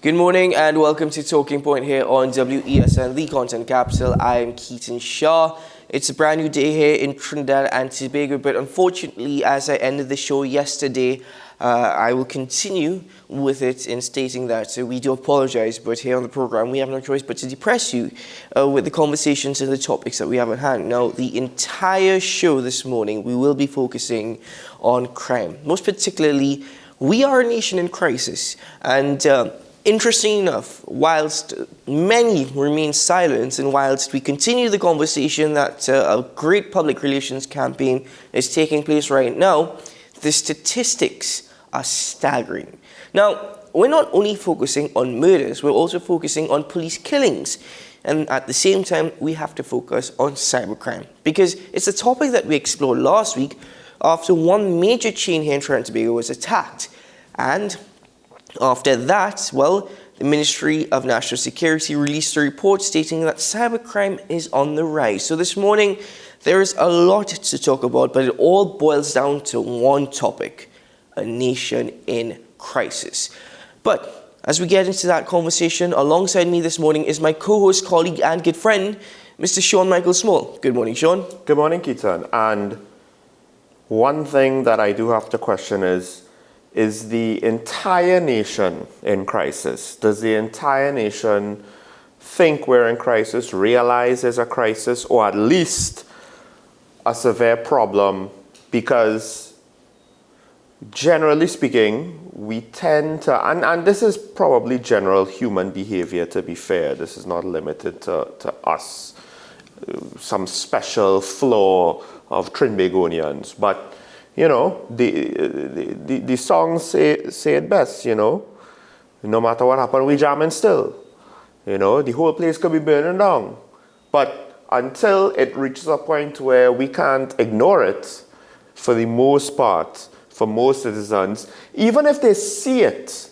Good morning and welcome to Talking Point here on WESN, the Content Capital. I am Keaton Shaw. It's a brand new day here in Trinidad and Tobago, but unfortunately, as I ended the show yesterday, I will continue with it in stating that we do apologize, but here on the program, we have no choice but to depress you with the conversations and the topics that we have at hand. Now, the entire show this morning, we will be focusing on crime. Most particularly, we are a nation in crisis, and interesting enough, whilst many remain silent and whilst we continue the conversation that a great public relations campaign is taking place right now, the statistics are staggering. Now, we're not only focusing on murders, we're also focusing on police killings. And at the same time, we have to focus on cybercrime because it's a topic that we explored last week after one major chain here in Trinidad and Tobago was attacked. And after that, well, the Ministry of National Security released a report stating that cybercrime is on the rise. So this morning, there is a lot to talk about, but it all boils down to one topic: a nation in crisis. But as we get into that conversation, alongside me this morning is my co-host, colleague, and good friend, Mr. Sean Michael Small. Good morning, Sean. Good morning, Keaton. And one thing that I do have to question is the entire nation in crisis? Does the entire nation think we're in crisis, realize there's a crisis, or at least a severe problem? Because generally speaking, we tend to, and this is probably general human behavior, to be fair, this is not limited to us, some special flaw of Trinbagonians, but you know, the songs say it best, you know. No matter what happened, we jamming still. You know, the whole place could be burning down. But until it reaches a point where we can't ignore it, for the most part, for most citizens, even if they see it,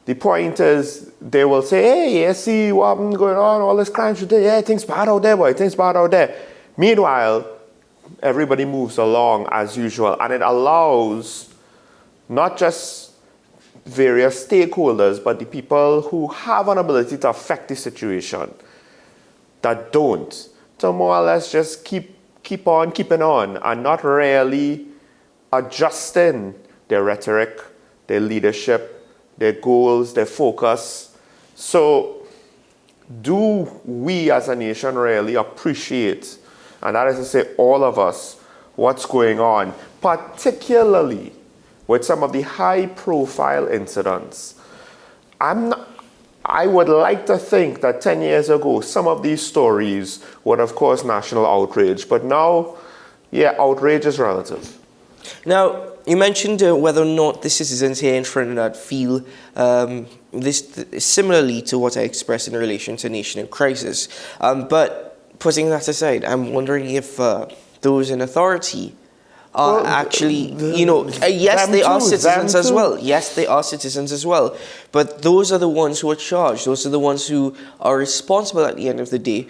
the point is they will say, hey, yeah, see what going on, all this crime today, yeah, things bad out there, boy, things bad out there. Meanwhile, everybody moves along as usual, and it allows not just various stakeholders, but the people who have an ability to affect the situation that don't, to more or less just keep on keeping on and not really adjusting their rhetoric, their leadership, their goals, their focus. So do we as a nation really appreciate, and that is to say all of us, what's going on, particularly with some of the high-profile incidents? I would like to think that 10 years ago, some of these stories would have caused national outrage, but now, yeah, outrage is relative. Now, you mentioned whether or not the citizens here in Trinidad feel this similarly to what I expressed in relation to nation in crisis, but putting that aside, I'm wondering if those in authority are actually, yes, they are citizens as well. Yes, they are citizens as well. But those are the ones who are charged. Those are the ones who are responsible at the end of the day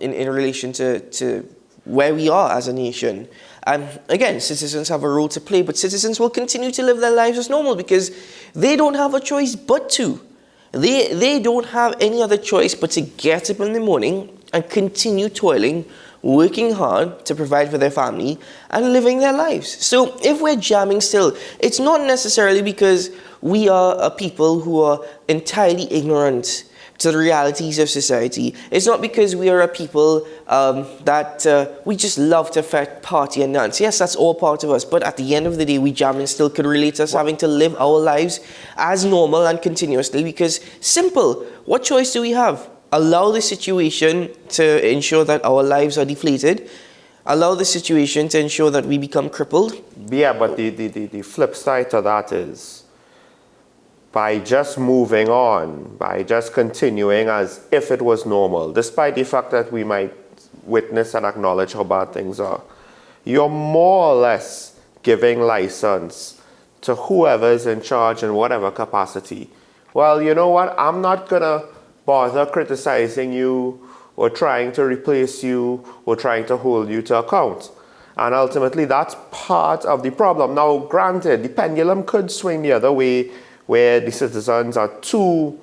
in relation to where we are as a nation. And again, citizens have a role to play, but citizens will continue to live their lives as normal because they don't have a choice but to. They don't have any other choice but to get up in the morning and continue toiling, working hard to provide for their family and living their lives. So if we're jamming still, it's not necessarily because we are a people who are entirely ignorant to the realities of society. It's not because we are a people that we just love to party and dance. Yes, that's all part of us. But at the end of the day, we jamming still could relate to us having to live our lives as normal and continuously because simple, what choice do we have? Allow the situation to ensure that our lives are deflated. Allow the situation to ensure that we become crippled. Yeah, but the flip side to that is by just moving on, by just continuing as if it was normal, despite the fact that we might witness and acknowledge how bad things are, you're more or less giving license to whoever is in charge in whatever capacity. Well, you know what? I'm not going to bother criticizing you or trying to replace you or trying to hold you to account. And ultimately, that's part of the problem. Now, granted, the pendulum could swing the other way where the citizens are too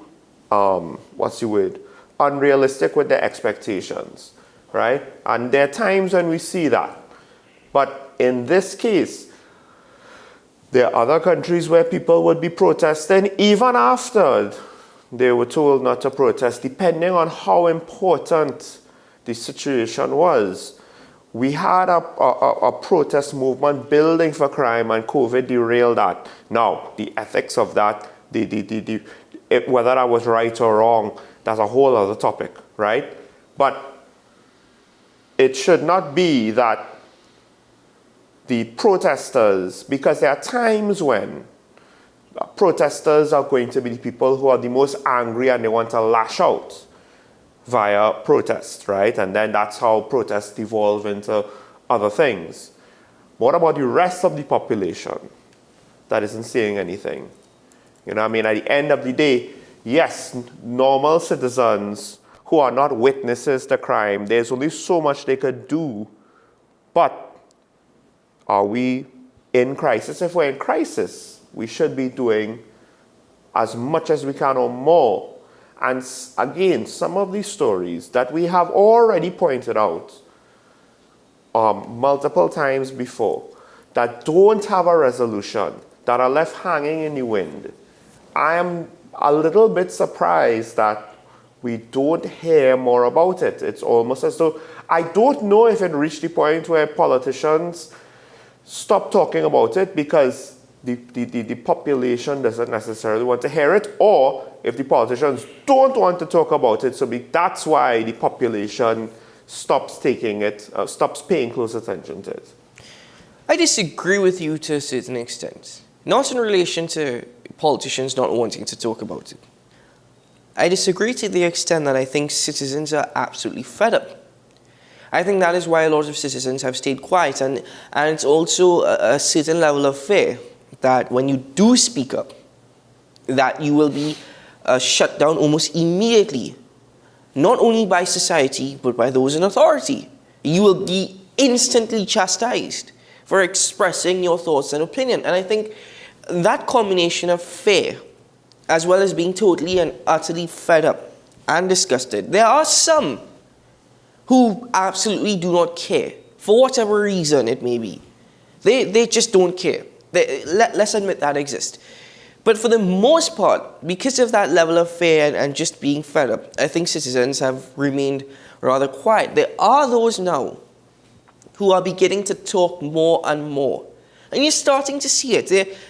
what's the word, unrealistic with their expectations, right? And there are times when we see that. But in this case, there are other countries where people would be protesting even after they were told not to protest, depending on how important the situation was. We had a protest movement building for crime, and COVID derailed that. Now, the ethics of that, whether that was right or wrong, that's a whole other topic, right? But it should not be that the protesters, because there are times when protesters are going to be the people who are the most angry and they want to lash out via protest, right? And then that's how protests evolve into other things. What about the rest of the population that isn't saying anything? You know what I mean? At the end of the day, yes, normal citizens who are not witnesses to crime, there's only so much they could do. But are we in crisis? If we're in crisis, we should be doing as much as we can or more. And again, some of these stories that we have already pointed out multiple times before, that don't have a resolution, that are left hanging in the wind, I am a little bit surprised that we don't hear more about it. It's almost as though, I don't know if it reached the point where politicians stop talking about it because the population doesn't necessarily want to hear it, or if the politicians don't want to talk about it, so that's why the population stops taking it, stops paying close attention to it. I disagree with you to a certain extent. Not in relation to politicians not wanting to talk about it. I disagree to the extent that I think citizens are absolutely fed up. I think that is why a lot of citizens have stayed quiet, and it's also a certain level of fear that when you do speak up, that you will be shut down almost immediately, not only by society, but by those in authority. You will be instantly chastised for expressing your thoughts and opinion. And I think that combination of fear, as well as being totally and utterly fed up and disgusted, there are some who absolutely do not care, for whatever reason it may be. They just don't care. Let's admit that exists. But for the most part, because of that level of fear and just being fed up, I think citizens have remained rather quiet. There are those now who are beginning to talk more and more. And you're starting to see it.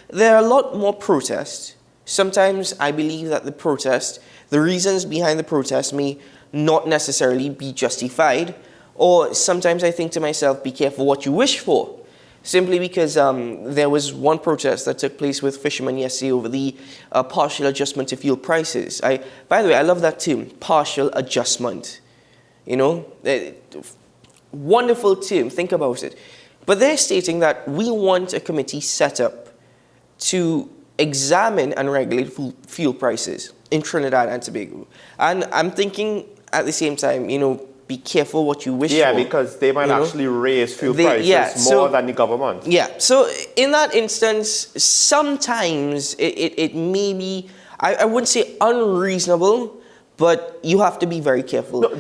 There are a lot more protests. Sometimes I believe that the reasons behind the protest may not necessarily be justified. Or sometimes I think to myself, be careful what you wish for. Simply because there was one protest that took place with fishermen yesterday over the partial adjustment to fuel prices. By the way, I love that term, partial adjustment. You know, wonderful term, think about it. But they're stating that we want a committee set up to examine and regulate fuel prices in Trinidad and Tobago. And I'm thinking at the same time, you know, be careful what you wish for. Yeah, because they might actually raise fuel prices more than the government. Yeah, so in that instance, sometimes it may be, I wouldn't say unreasonable, but you have to be very careful. No,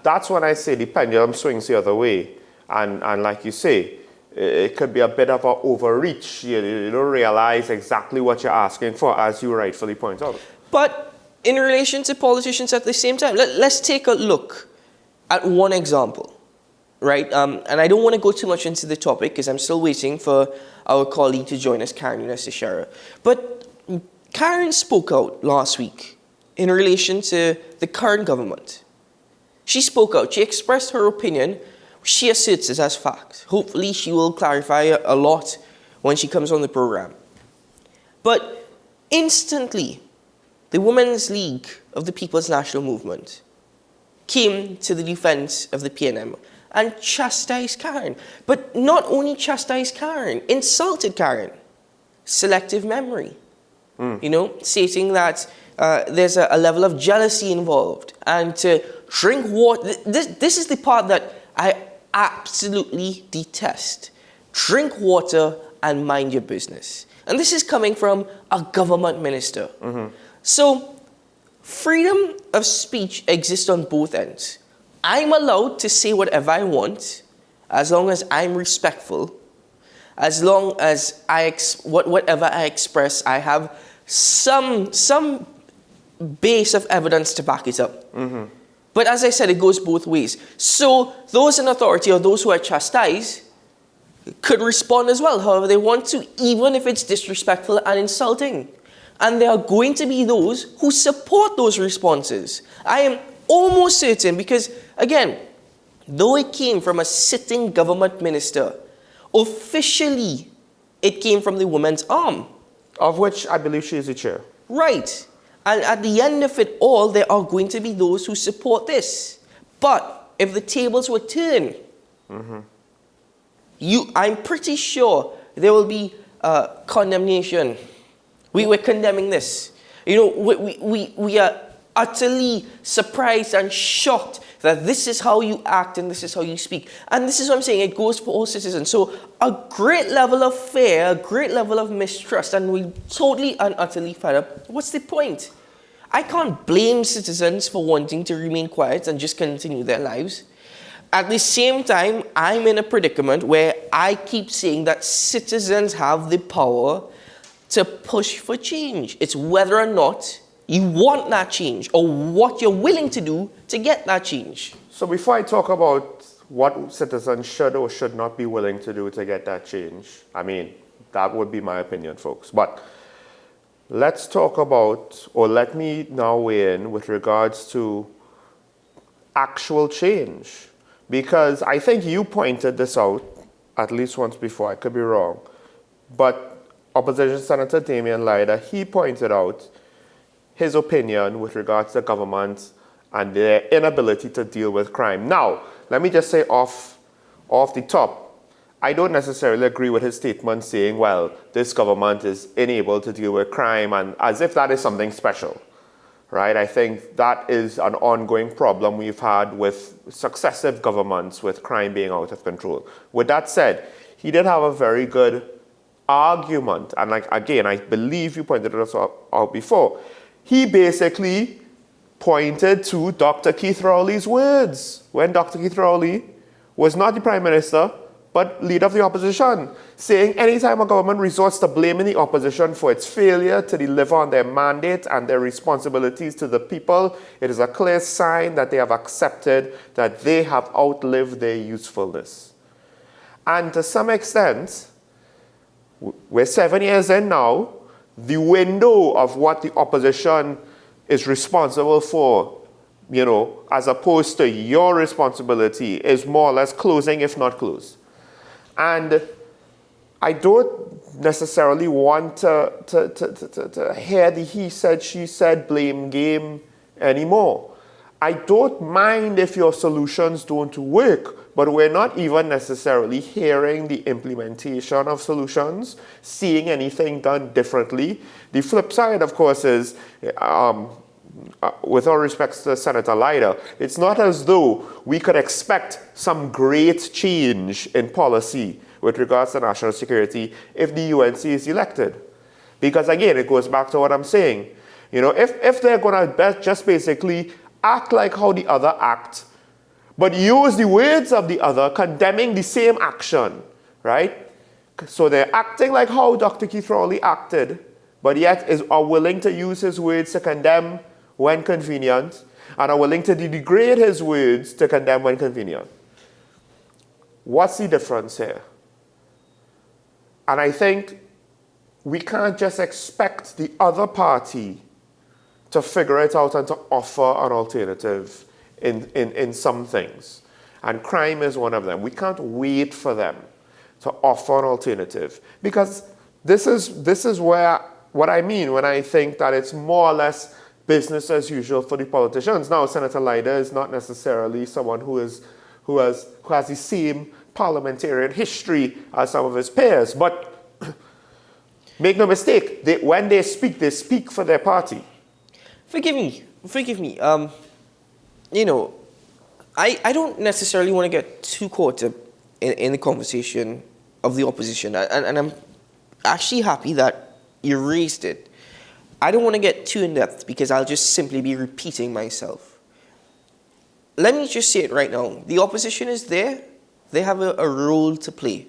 that's when I say the pendulum swings the other way. And like you say, it could be a bit of an overreach. You don't realize exactly what you're asking for, as you rightfully point out. But in relation to politicians at the same time, let's take a look at one example, right? And I don't want to go too much into the topic because I'm still waiting for our colleague to join us, Karen Eunice. But Karen spoke out last week in relation to the current government. She spoke out. She expressed her opinion. She asserts it as fact. Hopefully she will clarify a lot when she comes on the program. But instantly, the Women's League of the People's National Movement came to the defense of the PNM and chastised Karen. But not only chastised Karen, insulted Karen. Selective memory. You know, stating that there's a level of jealousy involved. And to drink water, this is the part that I absolutely detest. Drink water and mind your business. And this is coming from a government minister. So freedom of speech exists on both ends. I'm allowed to say whatever I want as long as I'm respectful, as long as whatever I express, I have some base of evidence to back it up. Mm-hmm. But as I said, it goes both ways. So those in authority or those who are chastised could respond as well, however they want to, even if it's disrespectful and insulting. And there are going to be those who support those responses. I am almost certain because, again, though it came from a sitting government minister, officially it came from the women's arm. Of which I believe she is the chair. Right. And at the end of it all, there are going to be those who support this. But if the tables were turned, I'm pretty sure there will be condemnation. We're condemning this. You know, we are utterly surprised and shocked that this is how you act and this is how you speak. And this is what I'm saying, it goes for all citizens. So a great level of fear, a great level of mistrust, and we totally and utterly fed up. What's the point? I can't blame citizens for wanting to remain quiet and just continue their lives. At the same time, I'm in a predicament where I keep saying that citizens have the power to push for change. It's whether or not you want that change or what you're willing to do to get that change. So before I talk about what citizens should or should not be willing to do to get that change, I mean, that would be my opinion, folks. But let's talk about, or let me now weigh in with regards to actual change. Because I think you pointed this out at least once before, I could be wrong. But Opposition Senator Damian Lyda, he pointed out his opinion with regards to government and their inability to deal with crime. Now, let me just say off the top, I don't necessarily agree with his statement saying, well, this government is unable to deal with crime, and as if that is something special, right? I think that is an ongoing problem we've had with successive governments with crime being out of control. With that said, he did have a very good argument, and like again, I believe you pointed it out before. He basically pointed to Dr. Keith Rowley's words when Dr. Keith Rowley was not the Prime Minister, but leader of the opposition, saying anytime a government resorts to blaming the opposition for its failure to deliver on their mandate and their responsibilities to the people, it is a clear sign that they have accepted that they have outlived their usefulness. And to some extent, we're 7 years in now, the window of what the opposition is responsible for, you know, as opposed to your responsibility, is more or less closing, if not closed. And I don't necessarily want to hear the he said, she said blame game anymore. I don't mind if your solutions don't work, but we're not even necessarily hearing the implementation of solutions, seeing anything done differently. The flip side, of course, is, with all respects to Senator Lyda, it's not as though we could expect some great change in policy with regards to national security if the UNC is elected. Because again, it goes back to what I'm saying. You know, if they're going to just basically act like how the other act, but use the words of the other condemning the same action, right? So they're acting like how Dr. Keith Rowley acted, but yet are willing to use his words to condemn when convenient, and are willing to degrade his words to condemn when convenient. What's the difference here? And I think we can't just expect the other party to figure it out and to offer an alternative in some things. And crime is one of them. We can't wait for them to offer an alternative. Because this is where what I mean when I think that it's more or less business as usual for the politicians. Now, Senator Lyda is not necessarily someone who has the same parliamentarian history as some of his peers. But make no mistake, when they speak for their party. Forgive me. You know, I don't necessarily want to get too caught up in the conversation of the opposition, and I'm actually happy that you raised it. I don't want to get too in depth because I'll just simply be repeating myself. Let me just say it right now. The opposition is there. They have a role to play.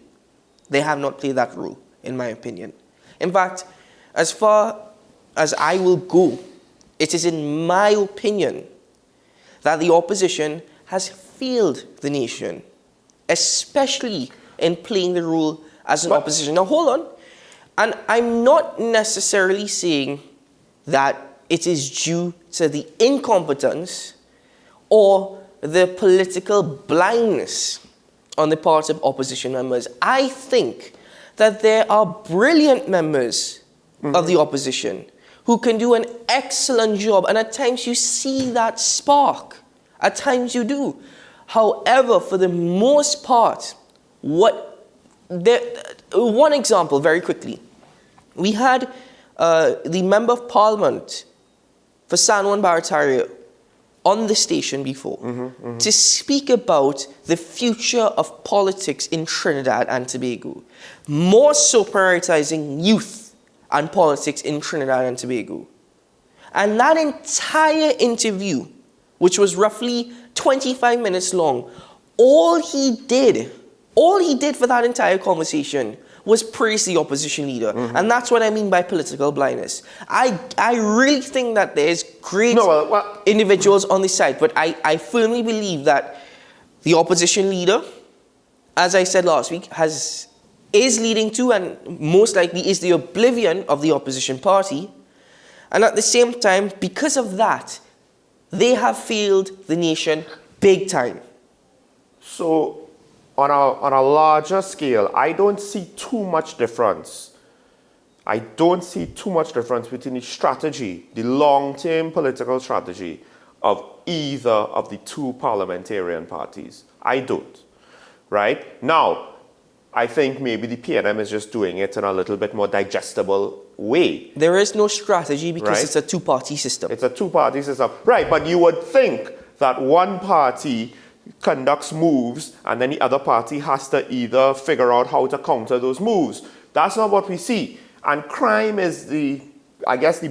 They have not played that role, in my opinion. In fact, as far as I will go, it is in my opinion that the opposition has failed the nation, especially in playing the role as an opposition. Now, hold on. And I'm not necessarily saying that it is due to the incompetence or the political blindness on the part of opposition members. I think that there are brilliant members of the opposition who can do an excellent job, and at times you see that spark. At times you do. However, for the most part, one example very quickly. We had the Member of Parliament for San Juan Barataria on the station before to speak about the future of politics in Trinidad and Tobago, more so prioritizing youth and politics in Trinidad and Tobago. And that entire interview, which was roughly 25 minutes long, all he did for that entire conversation was praise the opposition leader. And that's what I mean by political blindness. I really think that there's great individuals on the side, but I firmly believe that the opposition leader, as I said last week, is leading to and most likely is the oblivion of the opposition party. And at the same time, because of that, they have failed the nation big time. So, on a larger scale, I don't see too much difference. I don't see too much difference between the strategy, the long-term political strategy of either of the two parliamentarian parties. I don't. Right? Now, I think maybe the PNM is just doing it in a little bit more digestible way. There is no strategy because right? It's a two-party system. It's a two-party system. Right, but you would think that one party conducts moves and then the other party has to either figure out how to counter those moves. That's not what we see. And crime is the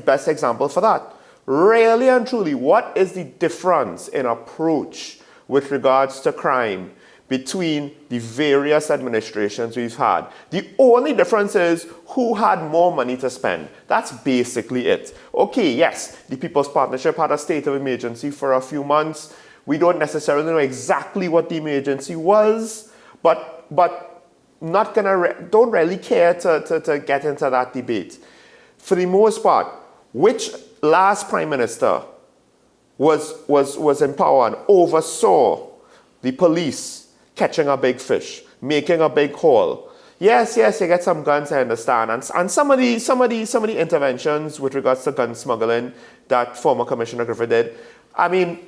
best example for that. Really and truly, what is the difference in approach with regards to crime between the various administrations we've had? The only difference is who had more money to spend. That's basically it. Okay, yes, the People's Partnership had a state of emergency for a few months. We don't necessarily know exactly what the emergency was, but don't really care to get into that debate. For the most part, which last Prime Minister was in power and oversaw the police catching a big fish, making a big haul? Yes, you get some guns, I understand. And some of the interventions with regards to gun smuggling that former Commissioner Griffith did, I mean,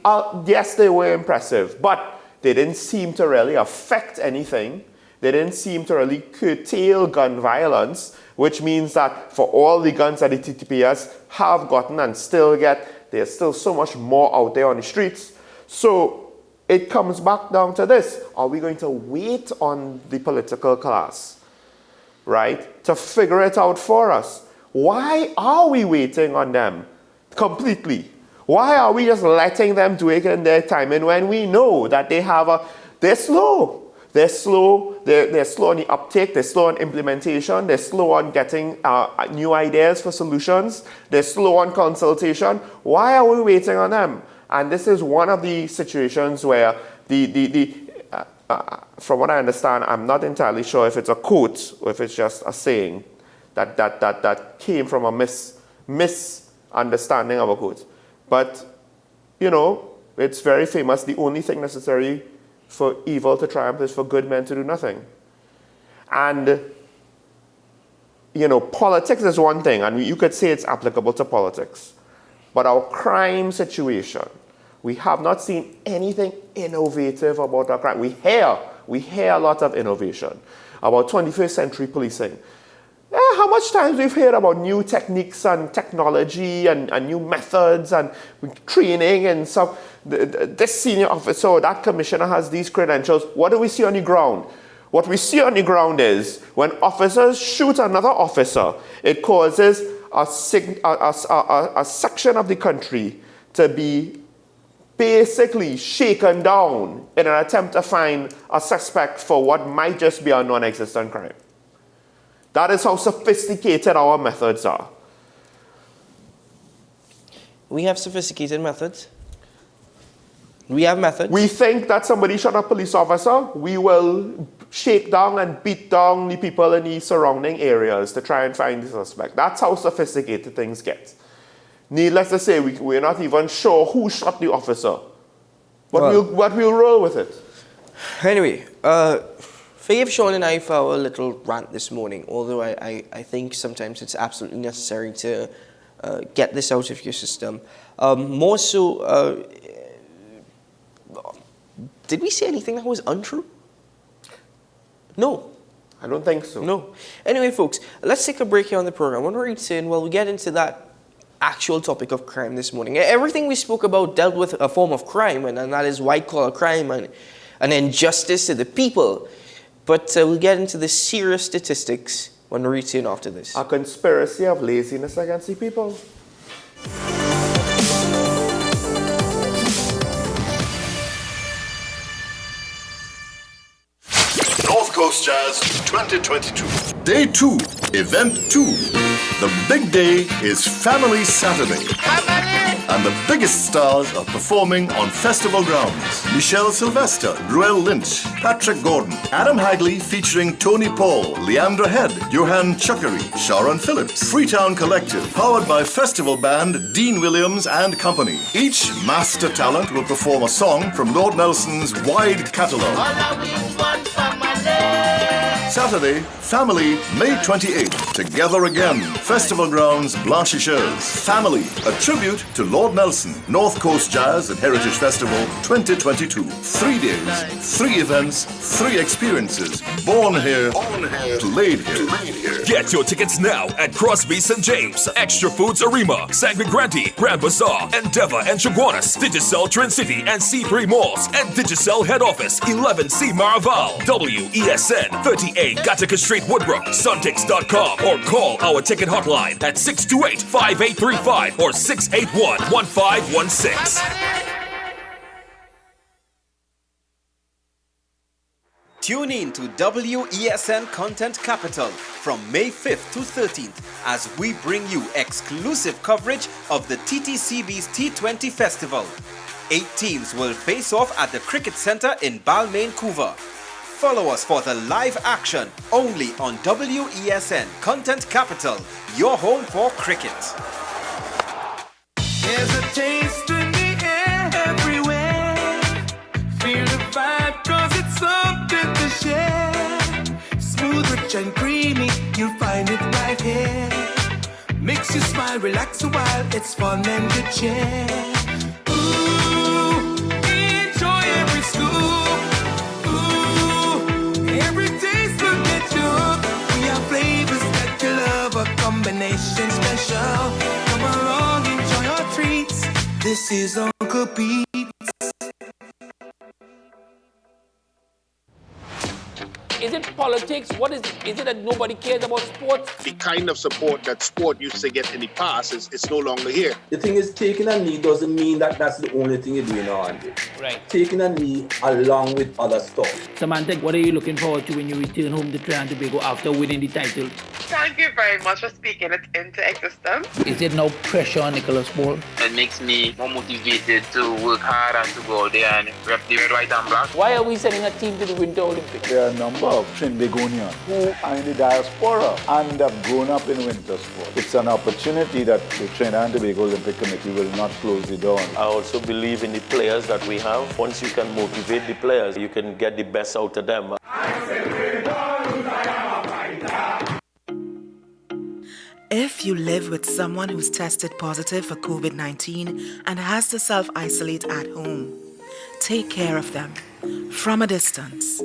yes, they were impressive, but they didn't seem to really affect anything. They didn't seem to really curtail gun violence, which means that for all the guns that the TTPS have gotten and still get, there's still so much more out there on the streets. So it comes back down to this. Are we going to wait on the political class, right, to figure it out for us? Why are we waiting on them completely? Why are we just letting them do it in their timing when we know that they're slow? They're slow. They're slow on the uptake. They're slow on implementation. They're slow on getting new ideas for solutions. They're slow on consultation. Why are we waiting on them? And this is one of the situations where from what I understand, I'm not entirely sure if it's a quote or if it's just a saying that came from a misunderstanding of a quote. But, it's very famous. The only thing necessary for evil to triumph is for good men to do nothing. And, politics is one thing, and you could say it's applicable to politics. But our crime situation, we have not seen anything innovative about our crime. We hear a lot of innovation about 21st century policing. How much times we've heard about new techniques and technology and new methods and training and stuff. This senior officer or that commissioner has these credentials. What do we see on the ground? What we see on the ground is when officers shoot another officer, it causes a section of the country to be basically shaken down in an attempt to find a suspect for what might just be a non-existent crime. That is how sophisticated our methods are. We have sophisticated methods. We have methods. We think that somebody shot a police officer, we will shake down and beat down the people in the surrounding areas to try and find the suspect. That's how sophisticated things get. Needless to say, we're not even sure who shot the officer. But we'll roll with it. Anyway, forgive Sean and I for our little rant this morning, although I think sometimes it's absolutely necessary to get this out of your system. More so, did we say anything that was untrue? No. I don't think so. No. Anyway, folks, let's take a break here on the program. When we're returning, well, we get into that actual topic of crime this morning. Everything we spoke about dealt with a form of crime, and that is white-collar crime and an injustice to the people. But we'll get into the serious statistics when we return after this. A conspiracy of laziness against the people. North Coast Jazz 2022. Day 2, Event 2. The big day is Family Saturday. And the biggest stars are performing on festival grounds. Michelle Sylvester, Ruel Lynch, Patrick Gordon, Adam Hagley featuring Tony Paul, Leandra Head, Johan Chuckery, Sharon Phillips, Freetown Collective, powered by festival band Dean Williams and Company. Each master talent will perform a song from Lord Nelson's wide catalogue. Saturday, Family, May 28th. Together again. Festival grounds, Blanchisseurs. Family, a tribute to Lord Nelson. North Coast Jazz and Heritage Festival 2022. 3 days, 3 events, 3 experiences. Born here, played here. Get your tickets now at Crosby St. James, Extra Foods Arima, Sangre Grande, Grand Bazaar, Endeavour and Chaguanas, Digicel Trend City and C3 Malls, and Digicel Head Office, 11C Maraval, WESN, 38 Gattaca Street, Woodbrook, Suntix.com, or call our ticket hotline at 628-5835 or 681-1516. Tune in to WESN Content Capital from May 5th to 13th as we bring you exclusive coverage of the TTCB's T20 Festival. 8 teams will face off at the Cricket Centre in Balmain, Couva. Follow us for the live action only on WESN Content Capital, your home for cricket. There's a taste in the air everywhere. Feel the vibe cause it's something to share. Smooth, rich and creamy, you'll find it right here. Makes you smile, relax a while, it's fun and good cheer. Ooh, enjoy every scoop. Ooh, every taste will get you hooked. We have flavors that you love, a combination special. Come along, enjoy your treats. This is Uncle Pete. Is it politics? What is it? Is it that nobody cares about sports? The kind of support that sport used to get in the past is no longer here. The thing is, taking a knee doesn't mean that that's the only thing you're doing on it. Right. Taking a knee along with other stuff. Samantha, what are you looking forward to when you return home to Trinidad and Tobago after winning the title? Thank you very much for speaking it into existence. Is it no pressure on Nicholas Paul? It makes me more motivated to work hard and to go out there and rep the white and black. Why are we sending a team to the Winter Olympics? There are a number of Trinbagonians who are in the diaspora and have grown up in winter sport. It's an opportunity that the Trinidad and Tobago Olympic Committee will not close the door on. I also believe in the players that we have. Once you can motivate the players, you can get the best out of them. If you live with someone who's tested positive for COVID-19 and has to self-isolate at home, take care of them from a distance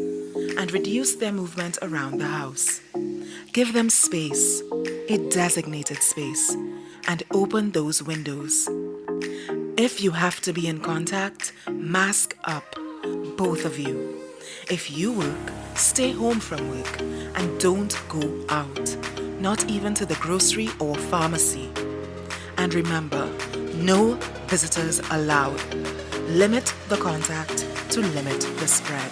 and reduce their movement around the house. Give them space, a designated space, and open those windows. If you have to be in contact, mask up, both of you. If you work, stay home from work and don't go out. not even to the grocery or pharmacy. And remember, no visitors allowed. Limit the contact to limit the spread.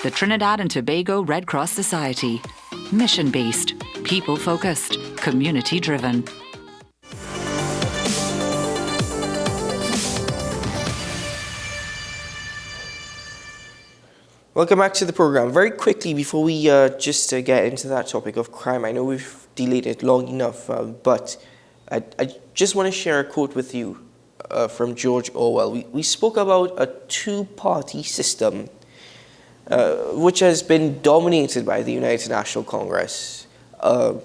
The Trinidad and Tobago Red Cross Society. Mission-based, people-focused, community-driven. Welcome back to the program. Very quickly, before we just get into that topic of crime, I know we've delayed it long enough, but I just want to share a quote with you from George Orwell. We spoke about a two-party system which has been dominated by the United National Congress and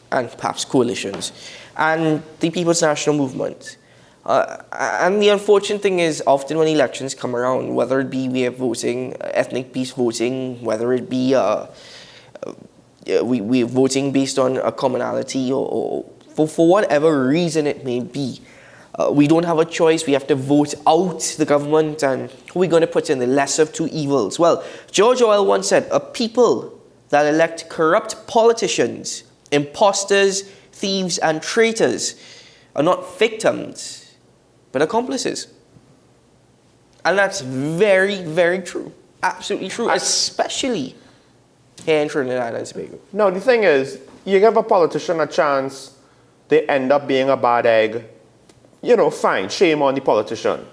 perhaps coalitions and the People's National Movement. And the unfortunate thing is, often when elections come around, whether it be we are voting, ethnic-based voting, whether it be we're voting based on a commonality or for whatever reason it may be, we don't have a choice. We have to vote out the government, and who are we going to put in? The lesser of two evils. Well, George Orwell once said, a people that elect corrupt politicians, imposters, thieves, and traitors are not victims, but accomplices. And that's very, very true. Absolutely true, especially here in Trinidad and Tobago. No, the thing is, you give a politician a chance, they end up being a bad egg. You know, fine, shame on the politician.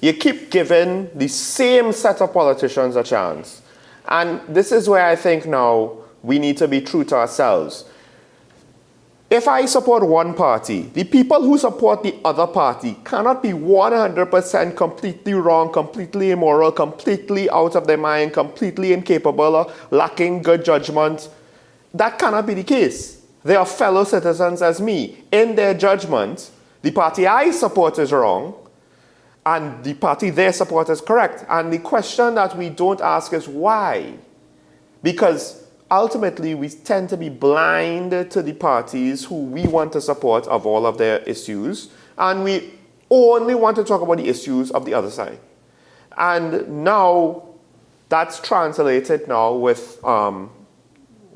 You keep giving the same set of politicians a chance. And this is where I think now we need to be true to ourselves. If I support one party, the people who support the other party cannot be 100% completely wrong, completely immoral, completely out of their mind, completely incapable, lacking good judgment. That cannot be the case. They are fellow citizens as me. In their judgment, the party I support is wrong, and the party they support is correct. And the question that we don't ask is why? Because ultimately, we tend to be blind to the parties who we want to support of all of their issues, and we only want to talk about the issues of the other side. And now, that's translated now with the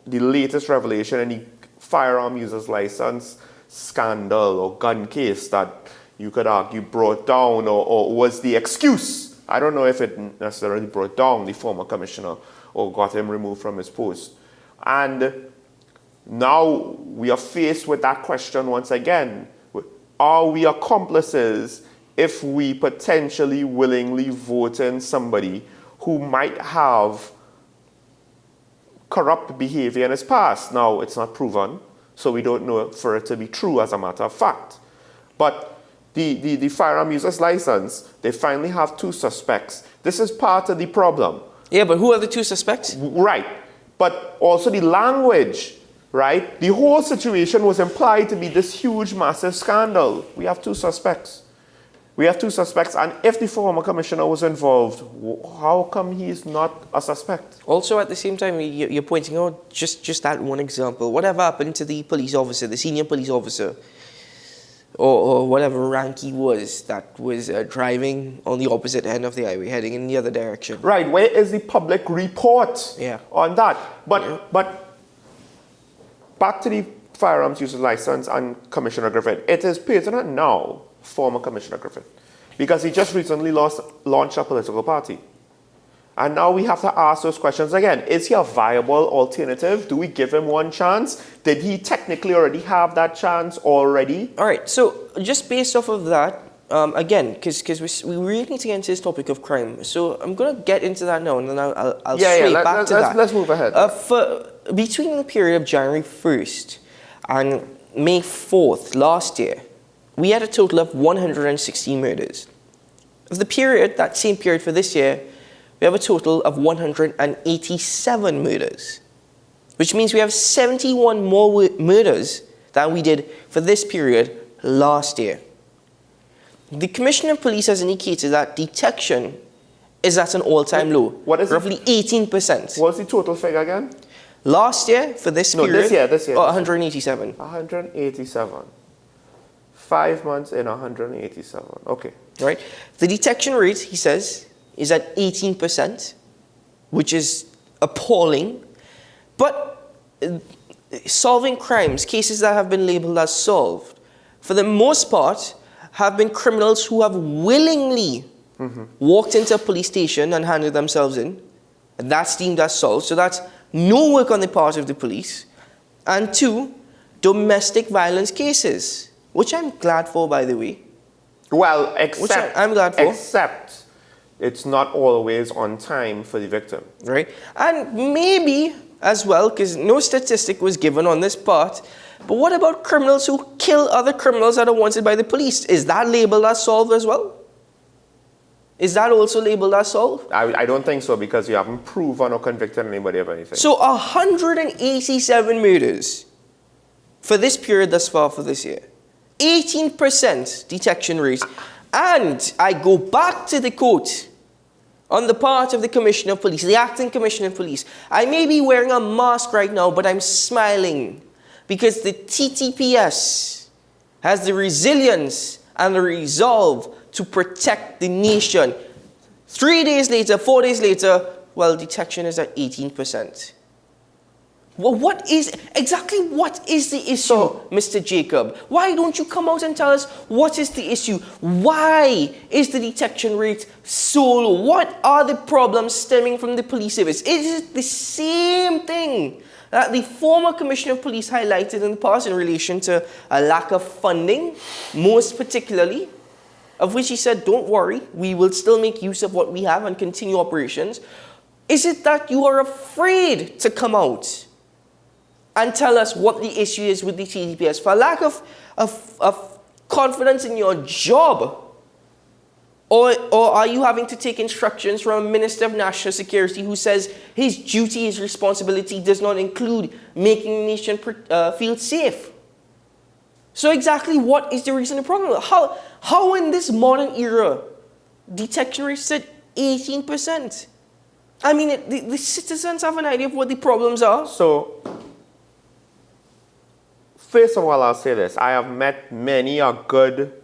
latest revelation in the firearm users license scandal or gun case that you could argue brought down or was the excuse. I don't know if it necessarily brought down the former commissioner or got him removed from his post. And now we are faced with that question once again. Are we accomplices if we potentially willingly vote in somebody who might have corrupt behavior in his past? Now, it's not proven, so we don't know for it to be true as a matter of fact. But the firearm users license, they finally have two suspects. This is part of the problem. Yeah, but who are the two suspects? Right. But also the language, right? The whole situation was implied to be this huge, massive scandal. We have two suspects. And if the former commissioner was involved, how come he's not a suspect? Also, at the same time, you're pointing out just that one example. Whatever happened to the police officer, the senior police officer, or whatever rank he was, that was driving on the opposite end of the highway, heading in the other direction? Right. Where is the public report on that? But back to the firearms users license and Commissioner Griffith. It is pertinent now, former Commissioner Griffith, because he just recently launched a political party. And now we have to ask those questions again. Is he a viable alternative? Do we give him one chance? Did he technically already have that chance already? All right, so just based off of that, again, because we really need to get into this topic of crime. So I'm going to get into that now, and then I'll sway back to that. Let's move ahead. Between the period of January 1st and May 4th last year, we had a total of 160 murders. Of the period, that same period for this year, we have a total of 187 murders, which means we have 71 more murders than we did for this period last year. The Commissioner of Police has indicated that detection is at an all-time low, roughly 18%. What's the total figure again? Last year, for this period, this year. 187. 187. 5 months in 187. Okay. Right. The detection rate, he says, is at 18%, which is appalling. But solving crimes, cases that have been labeled as solved, for the most part, have been criminals who have willingly walked into a police station and handed themselves in. And that's deemed as solved. So that's no work on the part of the police. And 2, domestic violence cases, which I'm glad for, by the way. Well, except I'm glad for. Except it's not always on time for the victim. Right? And maybe as well, because no statistic was given on this part, but what about criminals who kill other criminals that are wanted by the police? Is that labeled as solved as well? Is that also labeled as solved? I don't think so, because you haven't proven or convicted anybody of anything. So 187 murders for this period thus far for this year. 18% detection rate. And I go back to the quote on the part of the Commissioner of Police, the Acting Commissioner of Police. I may be wearing a mask right now, but I'm smiling because the TTPS has the resilience and the resolve to protect the nation. 3 days later, 4 days later, well, detection is at 18%. Well, what is the issue, Mr. Jacob? Why don't you come out and tell us what is the issue? Why is the detection rate so low? What are the problems stemming from the police service? Is it the same thing that the former Commissioner of Police highlighted in the past in relation to a lack of funding, most particularly, of which he said, don't worry, we will still make use of what we have and continue operations? Is it that you are afraid to come out and tell us what the issue is with the TTPS for lack of confidence in your job? Or are you having to take instructions from a Minister of National Security who says his duty, his responsibility does not include making the nation feel safe? So exactly what is the reason the problem? How in this modern era, detection rate is at 18%? I mean, the citizens have an idea of what the problems are. So, first of all, I'll say this. I have met many a good,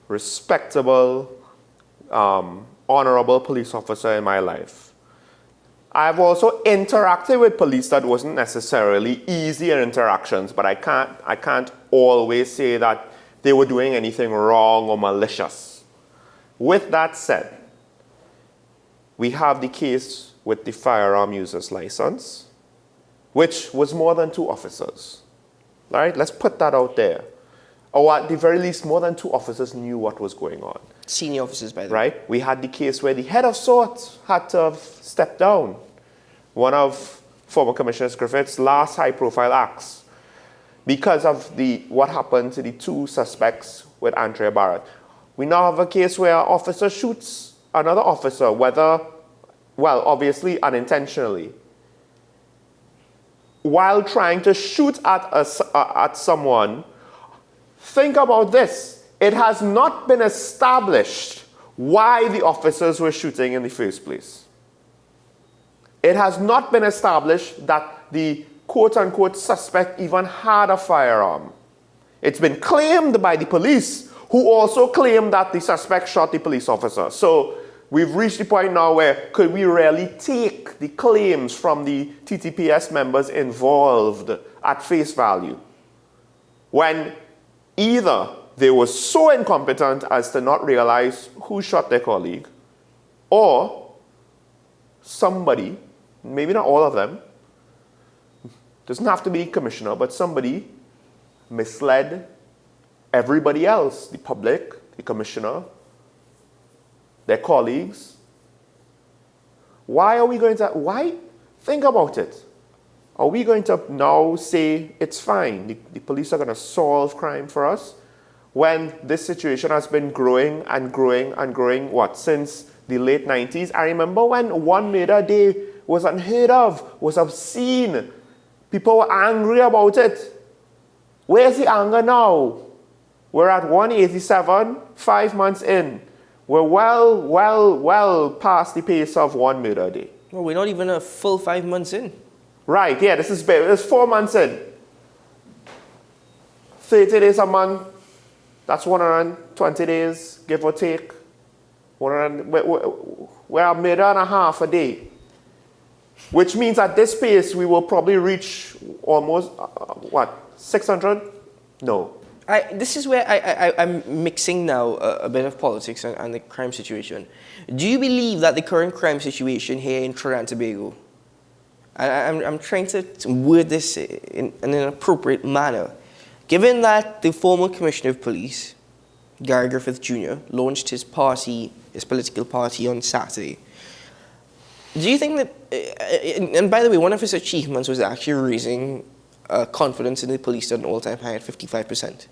respectable, honorable police officer in my life. I've also interacted with police that wasn't necessarily easy in interactions, but I can't always say that they were doing anything wrong or malicious. With that said, we have the case with the firearm user's license, which was more than 2 officers. All right, let's put that out there. Or at the very least, more than 2 officers knew what was going on. Senior officers, by the way. Right? We had the case where the head of SORT had to step down. One of former Commissioner Griffith's last high-profile acts because of what happened to the 2 suspects with Andrea Barrett. We now have a case where an officer shoots another officer, obviously unintentionally, while trying to shoot at someone. Think about this. It has not been established why the officers were shooting in the first place. It has not been established that the quote-unquote suspect even had a firearm. It's been claimed by the police, who also claimed that the suspect shot the police officer. So we've reached the point now where could we really take the claims from the TTPS members involved at face value when either they were so incompetent as to not realize who shot their colleague, or somebody, maybe not all of them, doesn't have to be commissioner, but somebody misled everybody else, the public, the commissioner, their colleagues. Why? Think about it. Are we going to now say it's fine, the police are going to solve crime for us, when this situation has been growing and growing and growing, since the late 90s? I remember when one murder a day was unheard of, was obscene. People were angry about it. Where's the anger now? We're at 187, 5 months in. We're well past the pace of one murder a day. Well, we're not even a full 5 months in. Right, yeah, this is 4 months in. 30 days a month, that's 120 days, give or take. We're a murder and a half a day. which means at this pace we will probably reach almost, 600? No. This is where I'm mixing now a bit of politics and the crime situation. Do you believe that the current crime situation here in Trinidad and Tobago, I'm trying to word this in an appropriate manner, given that the former Commissioner of Police, Gary Griffith Jr., launched his political party on Saturday, do you think that, and by the way, one of his achievements was actually raising confidence in the police to an all-time high at 55%,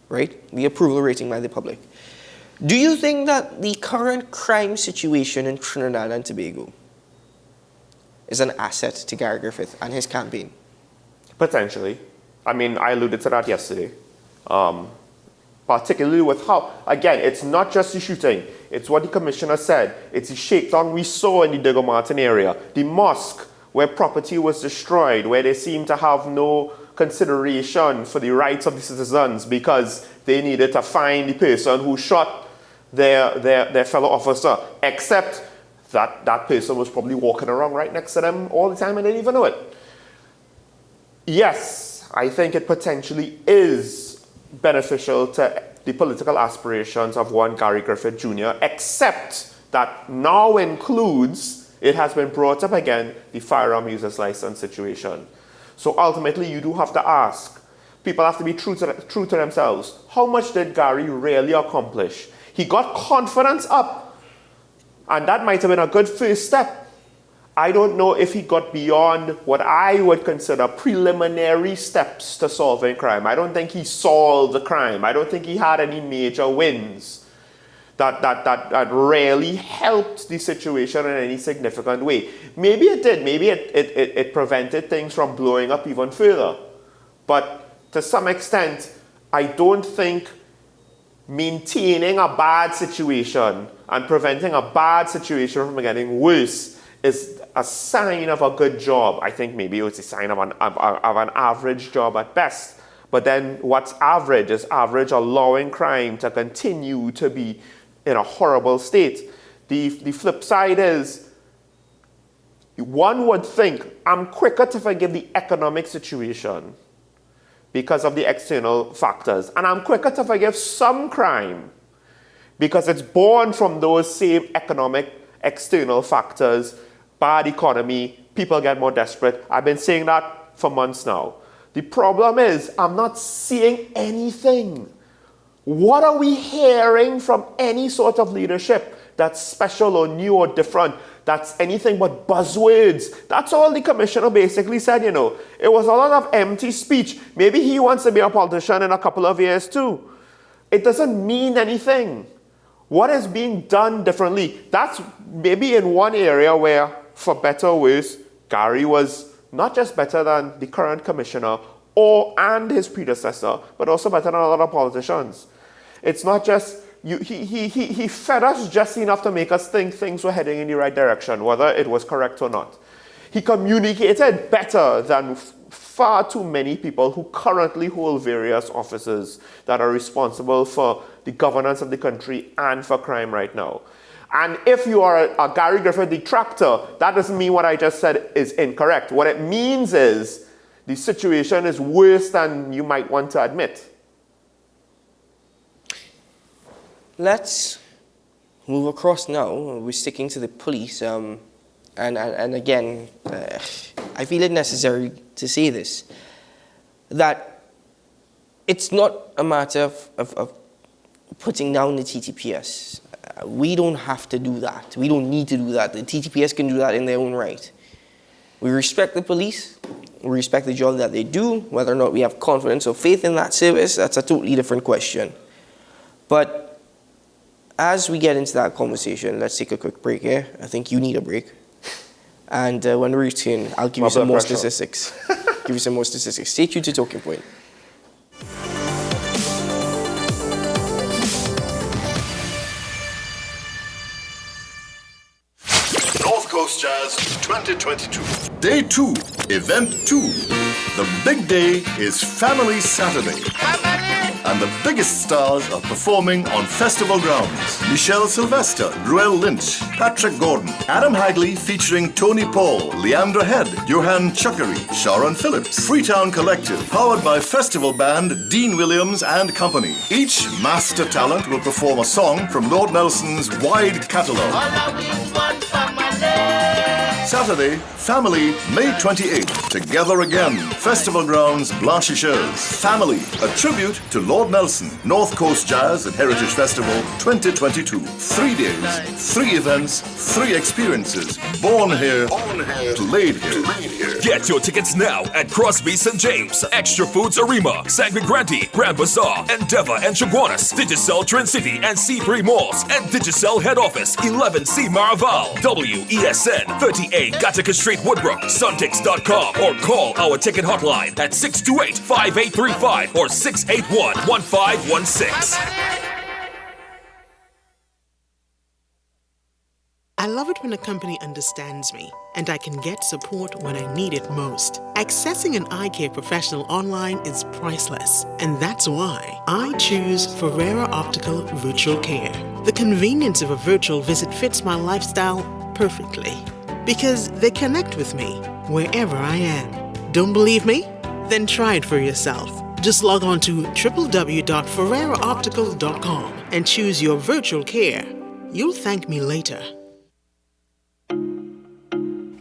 right? The approval rating by the public. Do you think that the current crime situation in Trinidad and Tobago is an asset to Gary Griffith and his campaign? Potentially. I mean, I alluded to that yesterday. Particularly with how, again, it's not just the shooting. It's what the commissioner said. It's the shakedown we saw in the Diego Martin area. The mosque, where property was destroyed, where they seem to have no consideration for the rights of the citizens because they needed to find the person who shot their fellow officer, except that person was probably walking around right next to them all the time and they didn't even know it. Yes, I think it potentially is beneficial to the political aspirations of one Gary Griffith Jr., except that now includes, it has been brought up again, the firearm users license situation. So ultimately, you do have to ask, people have to be true to themselves. How much did Gary really accomplish? He got confidence up, and that might have been a good first step. I don't know if he got beyond what I would consider preliminary steps to solving crime. I don't think he solved the crime. I don't think he had any major wins that really helped the situation in any significant way. Maybe it did. Maybe it prevented things from blowing up even further. But to some extent, I don't think maintaining a bad situation and preventing a bad situation from getting worse is a sign of a good job. I think maybe it's a sign of an average job at best. But then what's average is average allowing crime to continue to be in a horrible state. The flip side is, one would think, I'm quicker to forgive the economic situation because of the external factors. And I'm quicker to forgive some crime because it's born from those same economic external factors. Bad economy, people get more desperate. I've been saying that for months now. The problem is, I'm not seeing anything. What are we hearing from any sort of leadership that's special or new or different? That's anything but buzzwords. That's all the commissioner basically said, you know. It was a lot of empty speech. Maybe he wants to be a politician in a couple of years too. It doesn't mean anything. What is being done differently? That's maybe in one area where, for better or worse, Gary was not just better than the current commissioner and his predecessor, but also better than a lot of politicians. It's not just, he fed us just enough to make us think things were heading in the right direction, whether it was correct or not. He communicated better than far too many people who currently hold various offices that are responsible for the governance of the country and for crime right now. And if you are a Gary Griffith detractor, that doesn't mean what I just said is incorrect. What it means is the situation is worse than you might want to admit. Let's move across now. We're sticking to the police. And again, I feel it necessary to say this, that it's not a matter of putting down the TTPS. We don't have to do that. We don't need to do that. The TTPS can do that in their own right. We respect the police. We respect the job that they do. Whether or not we have confidence or faith in that service, that's a totally different question. But as we get into that conversation, let's take a quick break here. I think you need a break. And when we return, I'll give you some more statistics. Stay tuned to Talking Point. North Coast Jazz 2022. Day 2, Event 2. The big day is Family Saturday. and the biggest stars are performing on festival grounds. Michelle Sylvester, Ruel Lynch, Patrick Gordon, Adam Hagley featuring Tony Paul, Leandra Head, Johan Chuckery, Sharon Phillips, Freetown Collective, powered by festival band Dean Williams and Company. Each master talent will perform a song from Lord Nelson's wide catalogue. Saturday, Family, May 28th. Together again. Festival Grounds, Blanchisseurs. Family, a tribute to Lord Nelson. North Coast Jazz and Heritage Festival 2022. 3 days, 3 events, 3 experiences. Born here, played here. Get your tickets now at Crosby St. James, Extra Foods Arima, Sangre Grande, Grand Bazaar, Endeavour and Chaguanas, Digicel Trend City and C3 Malls, and Digicel Head Office, 11C Maraval, WESN, 38 Gattaca Street, Woodbrook, Suntix.com, or call our ticket hotline at 628-5835 or 681-1516. I love it when a company understands me and I can get support when I need it most. Accessing an eye care professional online is priceless, and that's why I choose Ferrera Optical Virtual Care. The convenience of a virtual visit fits my lifestyle perfectly because they connect with me wherever I am. Don't believe me? Then try it for yourself. Just log on to www.ferreraoptical.com and choose your virtual care. You'll thank me later.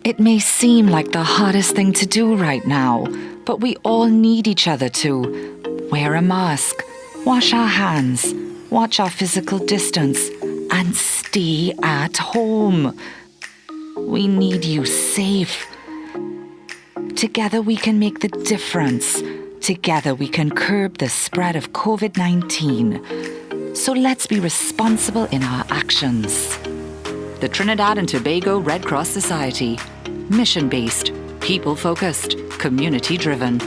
It may seem like the hardest thing to do right now, but we all need each other to wear a mask, wash our hands, watch our physical distance, and stay at home. We need you safe. Together we can make the difference. Together we can curb the spread of COVID-19. So let's be responsible in our actions. The Trinidad and Tobago Red Cross Society. Mission-based, people-focused, community-driven.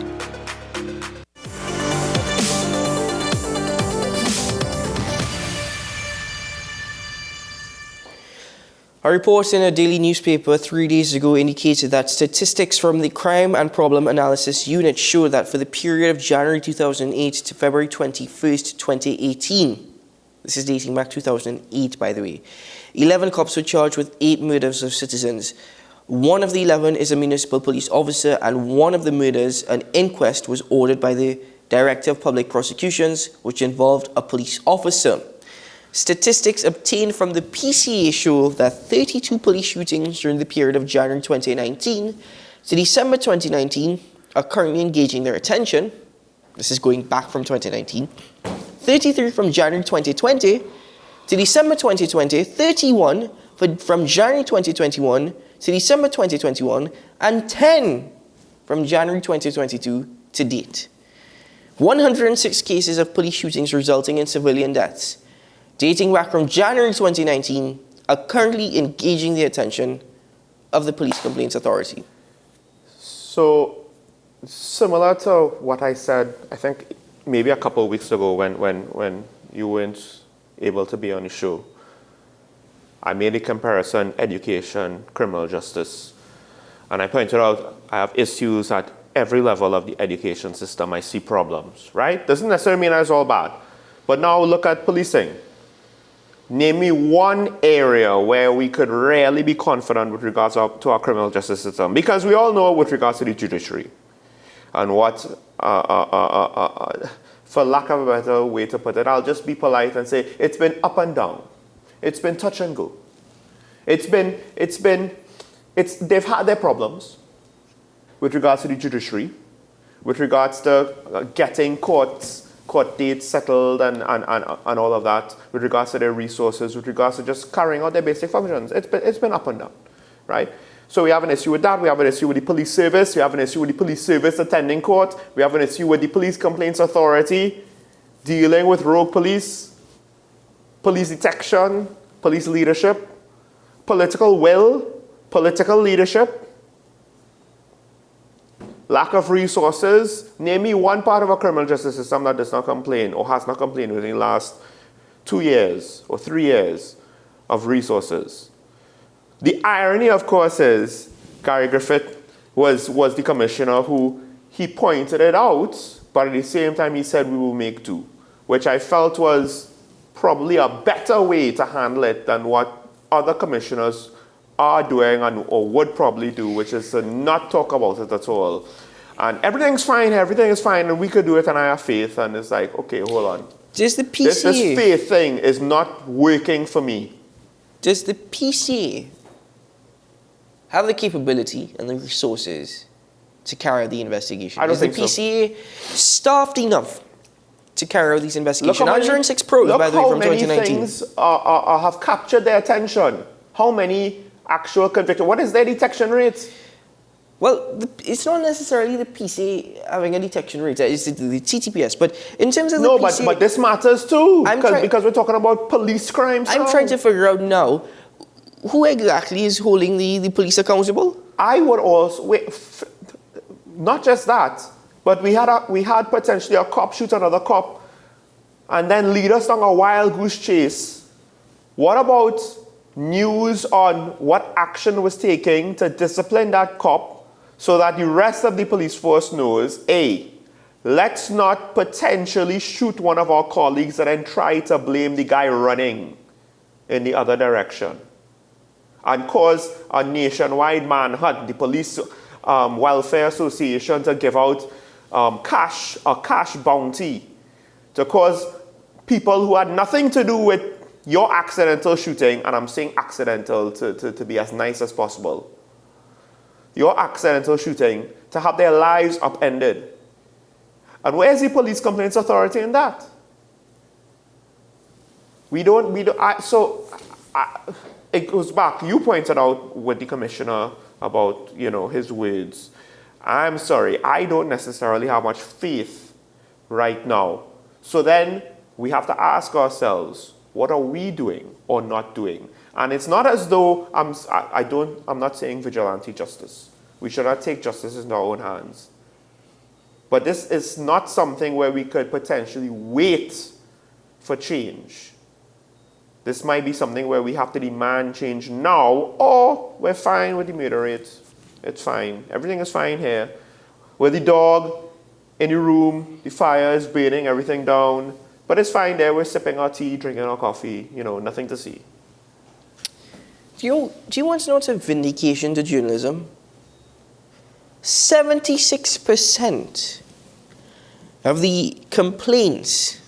A report in a daily newspaper 3 days ago indicated that statistics from the Crime and Problem Analysis Unit showed that for the period of January 2008 to February 21st, 2018, this is dating back 2008, by the way, 11 cops were charged with 8 murders of citizens. One of the 11 is a municipal police officer, and one of the murders, an inquest, was ordered by the Director of Public Prosecutions, which involved a police officer. Statistics obtained from the PCA show that 32 police shootings during the period of January 2019 to December 2019 are currently engaging their attention. This is going back from 2019. 33 from January 2020 to December 2020, 31 from January 2021 to December 2021, and 10 from January 2022 to date. 106 cases of police shootings resulting in civilian deaths, dating back from January 2019, are currently engaging the attention of the Police Complaints Authority. So, similar to what I said, I think maybe a couple of weeks ago when you weren't able to be on the show, I made a comparison, education, criminal justice. And I pointed out I have issues at every level of the education system. I see problems, right? Doesn't necessarily mean it's all bad. But now look at policing. Name me one area where we could really be confident with regards to our criminal justice system. Because we all know with regards to the judiciary and what, for lack of a better way to put it, I'll just be polite and say it's been up and down. It's been touch and go. They've had their problems with regards to the judiciary, with regards to getting court dates settled and all of that, with regards to their resources, with regards to just carrying out their basic functions. It's been up and down, right? So we have an issue with that. We have an issue with the police service. We have an issue with the police service attending court. We have an issue with the Police Complaints Authority dealing with rogue police, police detection, police leadership, political will, political leadership, lack of resources. Name me one part of our criminal justice system that does not complain or has not complained within the last 2 years or 3 years of resources. The irony, of course, is Gary Griffith was the commissioner who he pointed it out, but at the same time he said we will make do. which I felt was probably a better way to handle it than what other commissioners are doing or would probably do, which is to not talk about it at all. And everything is fine, and we could do it, and I have faith. And it's like, okay, hold on. Does the PCA... This faith thing is not working for me. Does the PCA have the capability and the resources to carry out the investigation? I don't think so. Is the PCA staffed enough to carry out these investigations? Answering 6 pros, look by the way, from 2019. how many things have captured their attention. How many actual convictions? What is their detection rate? Well, it's not necessarily the PCA having a detection rate. It's the TTPS. But in terms of the PCA... but this matters too. Because we're talking about police crimes. I'm trying to figure out now, who exactly is holding the police accountable? I would also... not just that, but we had potentially a cop shoot another cop and then lead us on a wild goose chase. What about news on what action was taken to discipline that cop so that the rest of the police force knows, A, let's not potentially shoot one of our colleagues and then try to blame the guy running in the other direction and cause a nationwide manhunt, the Police Welfare Association to give out a cash bounty to cause people who had nothing to do with your accidental shooting, and I'm saying accidental to be as nice as possible, your accidental shooting, to have their lives upended. And where's the Police Complaints Authority in that? It goes back. You pointed out with the commissioner about, his words. I'm sorry, I don't necessarily have much faith right now. So then we have to ask ourselves, what are we doing or not doing? And it's not as though I'm not saying vigilante justice. We should not take justice in our own hands. But this is not something where we could potentially wait for change. This might be something where we have to demand change now, or we're fine with the murder rate. It's fine. Everything is fine here. With the dog in the room, the fire is burning everything down. But it's fine there. We're sipping our tea, drinking our coffee. Nothing to see. Do you want to know what's a vindication to journalism? 76% of the complaints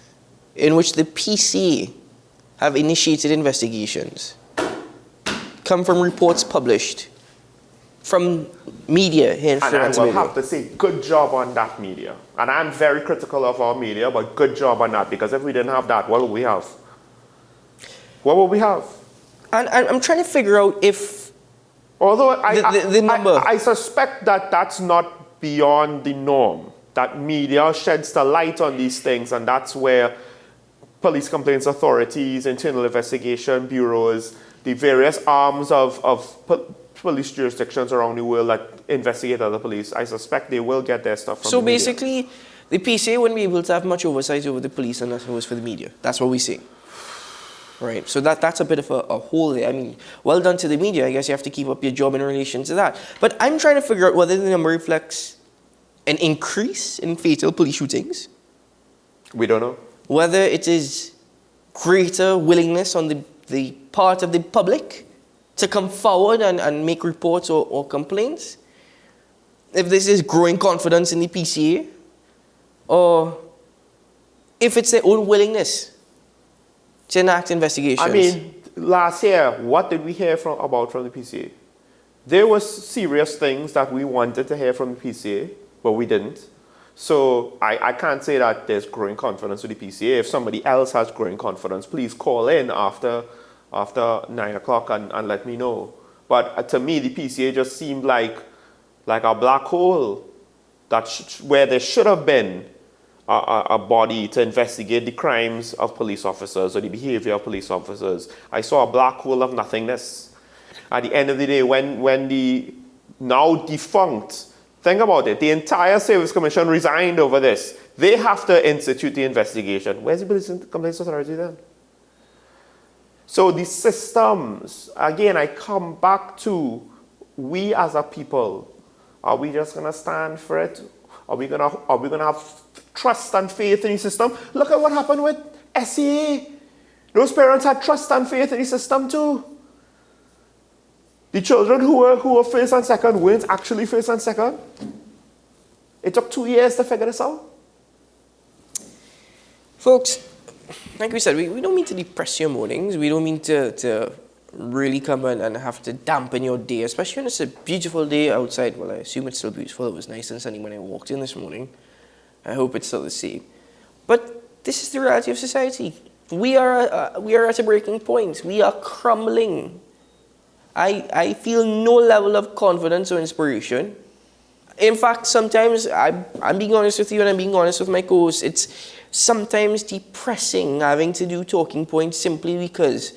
in which the PCA have initiated investigations come from reports published from media here in France. And I will have to say, good job on that media. And I'm very critical of our media, but good job on that, because if we didn't have that, what would we have? What would we have? And I'm trying to figure out if... Although the number... I suspect that that's not beyond the norm, that media sheds the light on these things, and that's where police complaints authorities, internal investigation bureaus, the various arms of police jurisdictions around the world that investigate other police, I suspect they will get their stuff from the media. So basically, the PCA wouldn't be able to have much oversight over the police unless it was for the media. That's what we see. Right, so that's a bit of a hole there. I mean, well done to the media. I guess you have to keep up your job in relation to that. But I'm trying to figure out whether the number reflects an increase in fatal police shootings. We don't know. Whether it is greater willingness on the part of the public to come forward and make reports or complaints. If this is growing confidence in the PCA, or if it's their own willingness to enact investigations. I mean, last year, what did we hear about from the PCA? There was serious things that we wanted to hear from the PCA, but we didn't. So I can't say that there's growing confidence with the PCA. If somebody else has growing confidence, please call in after 9 o'clock and let me know. But to me, the PCA just seemed like a black hole where there should have been a body to investigate the crimes of police officers or the behavior of police officers. I saw a black hole of nothingness. At the end of the day, when the now defunct, think about it, the entire Service Commission resigned over this. They have to institute the investigation. Where's the Police Complaints Authority then? So the systems, again, I come back to, we as a people, are we just going to stand for it? Are we going to have trust and faith in the system. Look at what happened with SEA. Those parents had trust and faith in the system too. The children who were first and second weren't actually first and second. It took 2 years to figure this out. Folks, like we said, we don't mean to depress your mornings. We don't mean to really come and have to dampen your day, especially when it's a beautiful day outside. Well, I assume it's still beautiful. It was nice and sunny when I walked in this morning. I hope it's still the same. But this is the reality of society. We are at a breaking point. We are crumbling. I feel no level of confidence or inspiration. In fact, sometimes, I'm being honest with you and I'm being honest with my co-hosts, it's sometimes depressing having to do talking points simply because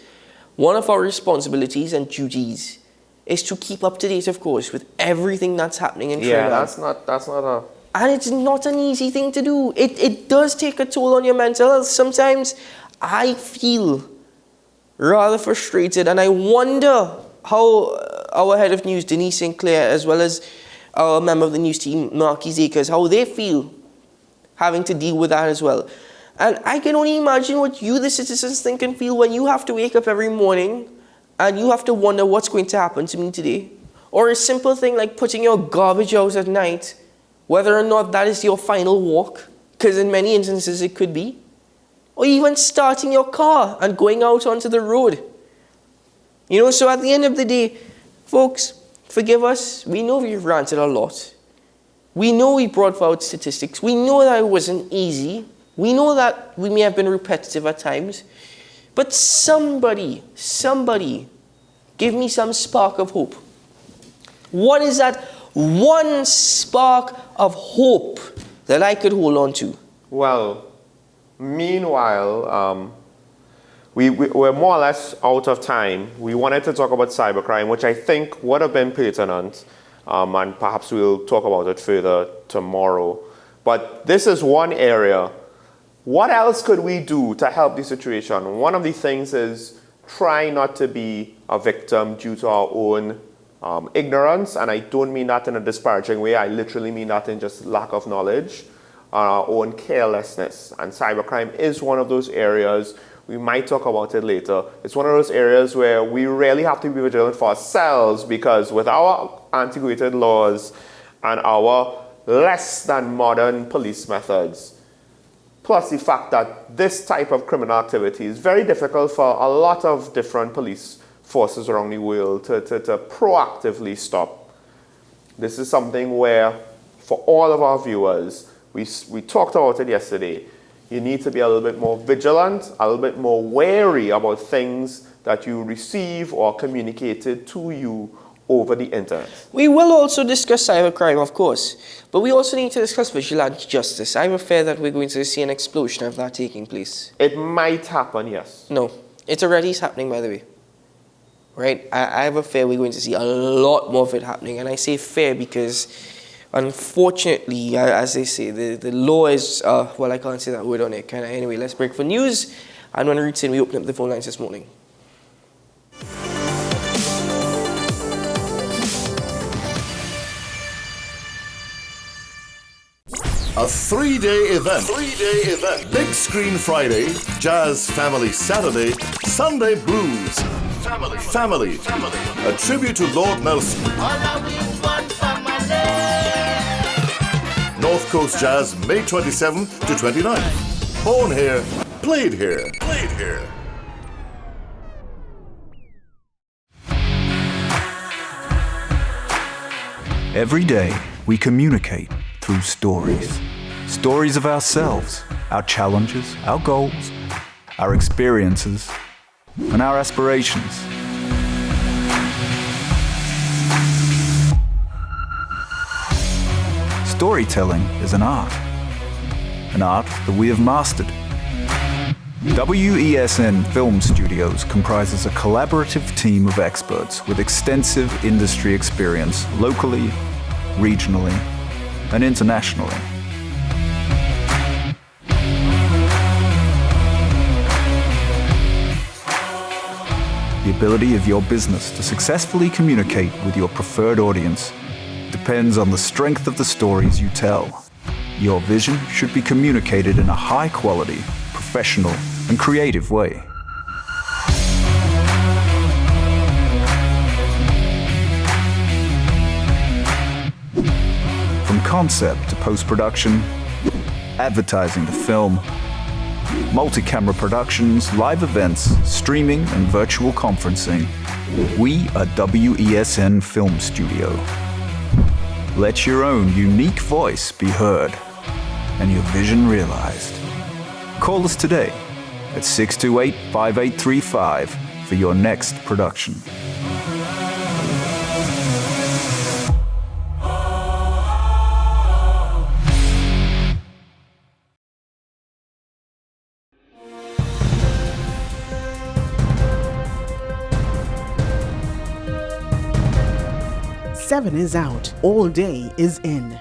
one of our responsibilities and duties is to keep up to date, of course, with everything that's happening in Trinidad. Yeah, that's not a... And it's not an easy thing to do. It does take a toll on your mental health. Sometimes I feel rather frustrated and I wonder how our head of news, Denise Sinclair, as well as our member of the news team, Marquis Akers, how they feel having to deal with that as well. And I can only imagine what you, the citizens, think and feel when you have to wake up every morning and you have to wonder what's going to happen to me today. Or a simple thing like putting your garbage out at night, whether or not that is your final walk, because in many instances it could be. Or even starting your car and going out onto the road. You know, so at the end of the day, folks, forgive us. We know we've ranted a lot. We know we brought forward statistics. We know that it wasn't easy. We know that we may have been repetitive at times. But somebody, give me some spark of hope. What is that one spark of hope that I could hold on to? Well, meanwhile, we're more or less out of time. We wanted to talk about cybercrime, which I think would have been pertinent, and perhaps we'll talk about it further tomorrow. But this is one area. What else could we do to help the situation? One of the things is try not to be a victim due to our own ignorance, and I don't mean that in a disparaging way. I literally mean that in just lack of knowledge, our own carelessness. And cybercrime is one of those areas. We might talk about it later. It's one of those areas where we really have to be vigilant for ourselves, because with our antiquated laws and our less than modern police methods, plus the fact that this type of criminal activity is very difficult for a lot of different police forces around the world to proactively stop. This is something where, for all of our viewers, we talked about it yesterday, you need to be a little bit more vigilant, a little bit more wary about things that you receive or communicated to you over the internet. We will also discuss cybercrime, of course, but we also need to discuss vigilante justice. I have a fear that we're going to see an explosion of that taking place. It might happen, yes. No, it already is happening, by the way. Right? I have a fear we're going to see a lot more of it happening, and I say fear because, unfortunately, as they say, the law is, well, I can't say that word on it, can I? Anyway, let's break for news, and when we return, we open up the phone lines this morning. A three-day event. Big Screen Friday, Jazz Family Saturday, Sunday Blues. Family. A tribute to Lord Nelson. North Coast Jazz, May 27th to 29th. Born here, played here. Every day, we communicate through stories. Stories of ourselves, our challenges, our goals, our experiences, and our aspirations. Storytelling is an art that we have mastered. WESN Film Studios comprises a collaborative team of experts with extensive industry experience locally, regionally, and internationally. The ability of your business to successfully communicate with your preferred audience depends on the strength of the stories you tell. Your vision should be communicated in a high quality, professional, and creative way. From concept to post-production, advertising to film, multi-camera productions, live events, streaming, and virtual conferencing, we are WESN Film Studio. Let your own unique voice be heard and your vision realized. Call us today at 628-5835 for your next production. Seven is out. All day is in.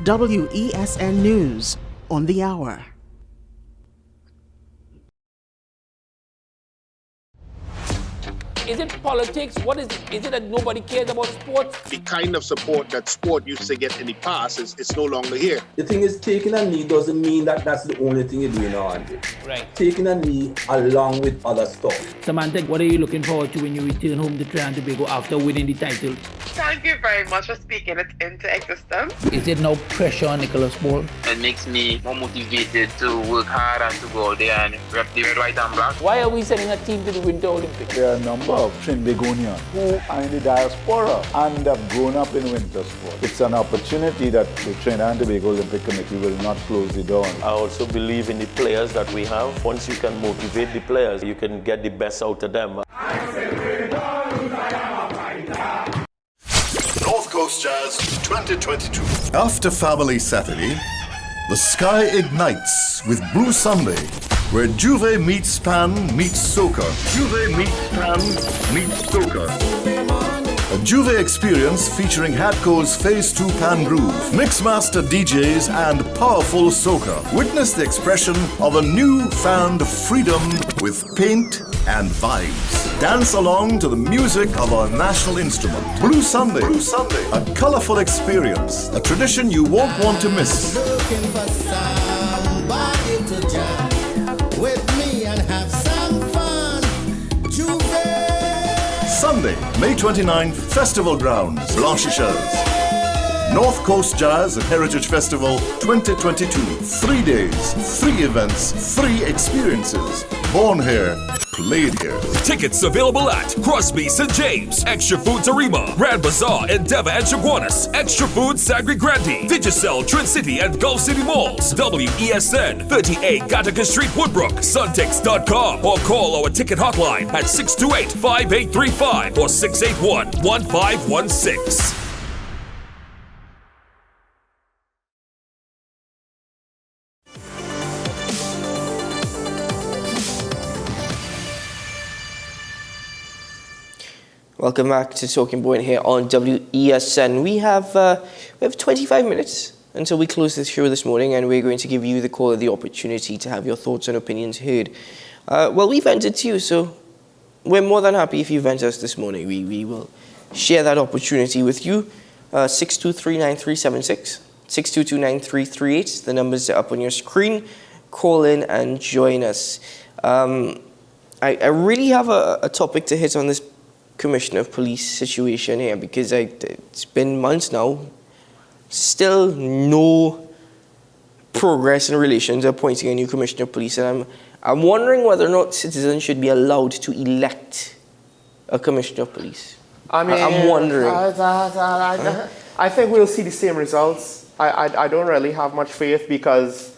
WESN News on the hour. Is it politics? What is it that nobody cares about sports? The kind of support that sport used to get in the past is no longer here. The thing is, taking a knee doesn't mean that that's the only thing you do in Andre. Right. Taking a knee along with other stuff. Samantha, what are you looking forward to when you return home to Trinidad and Tobago after winning the title? Thank you very much for speaking it into existence. Is it no pressure on Nicholas Ball? It makes me more motivated to work hard and to go out there and rep the red, white and black. Why are we sending a team to the Winter Olympics? There are a number of Trinbagonians who are in the diaspora and have grown up in winter sport. It's an opportunity that the Trinidad and Tobago Olympic Committee will not close the door on. I also believe in the players that we have. Once you can motivate the players, you can get the best out of them. North Coast Jazz 2022. After Family Saturday, the sky ignites with Blue Sunday, where Juve meets Pan meets Soca. Juve meets Pan meets Soca. A Juve experience featuring Hadco's Phase 2 Pan Groove, Mixmaster DJs, and powerful soca. Witness the expression of a new-found freedom with paint and vibes. Dance along to the music of our national instrument. Blue Sunday. Blue Sunday. A colorful experience. A tradition you won't want to miss. Looking for somebody to jam with me and have some fun. Juve. Sunday, May 29th, Festival Grounds, Blanchisseuse. North Coast Jazz and Heritage Festival 2022. 3 days, 3 events, 3 experiences. Born here, played here. Tickets available at Crosby St. James, Extra Foods Arima, Grand Bazaar, Endeavour and Chaguanas, Extra Foods Sagre Grande, Digicel, Trin City and Gulf City Malls, WESN, 38 Gattaca Street, Woodbrook, Suntix.com, or call our ticket hotline at 628-5835 or 681-1516. Welcome back to Talking Point here on WESN. We have 25 minutes until we close this show this morning, and we're going to give you, the caller, the opportunity to have your thoughts and opinions heard. Well, we vented to you, so we're more than happy if you vent us this morning. We will share that opportunity with you. 623-9376, 622-9338. The numbers are up on your screen. Call in and join us. I really have a topic to hit on this Commissioner of Police situation here, because it's been months now, still no progress in relation to appointing a new Commissioner of Police, and I'm wondering whether or not citizens should be allowed to elect a Commissioner of Police. I mean, I'm wondering. I think we'll see the same results. I don't really have much faith because,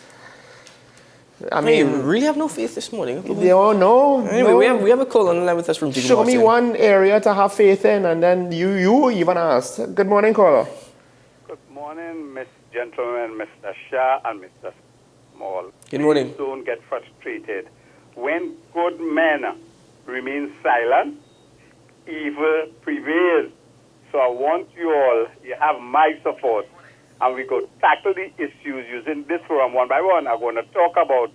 I mean, you really have no faith this morning? No. Anyway, we have a call on the line with us from Jacob Show me Martin. one area to have faith in, and then you even asked. Good morning, caller. Good morning, Miss Gentleman, Mr. Shah, and Mr. Small. Good morning. Please don't get frustrated. When good men remain silent, evil prevails. So I want you all, you have my support, and we go tackle the issues using this forum one by one. I'm going to talk about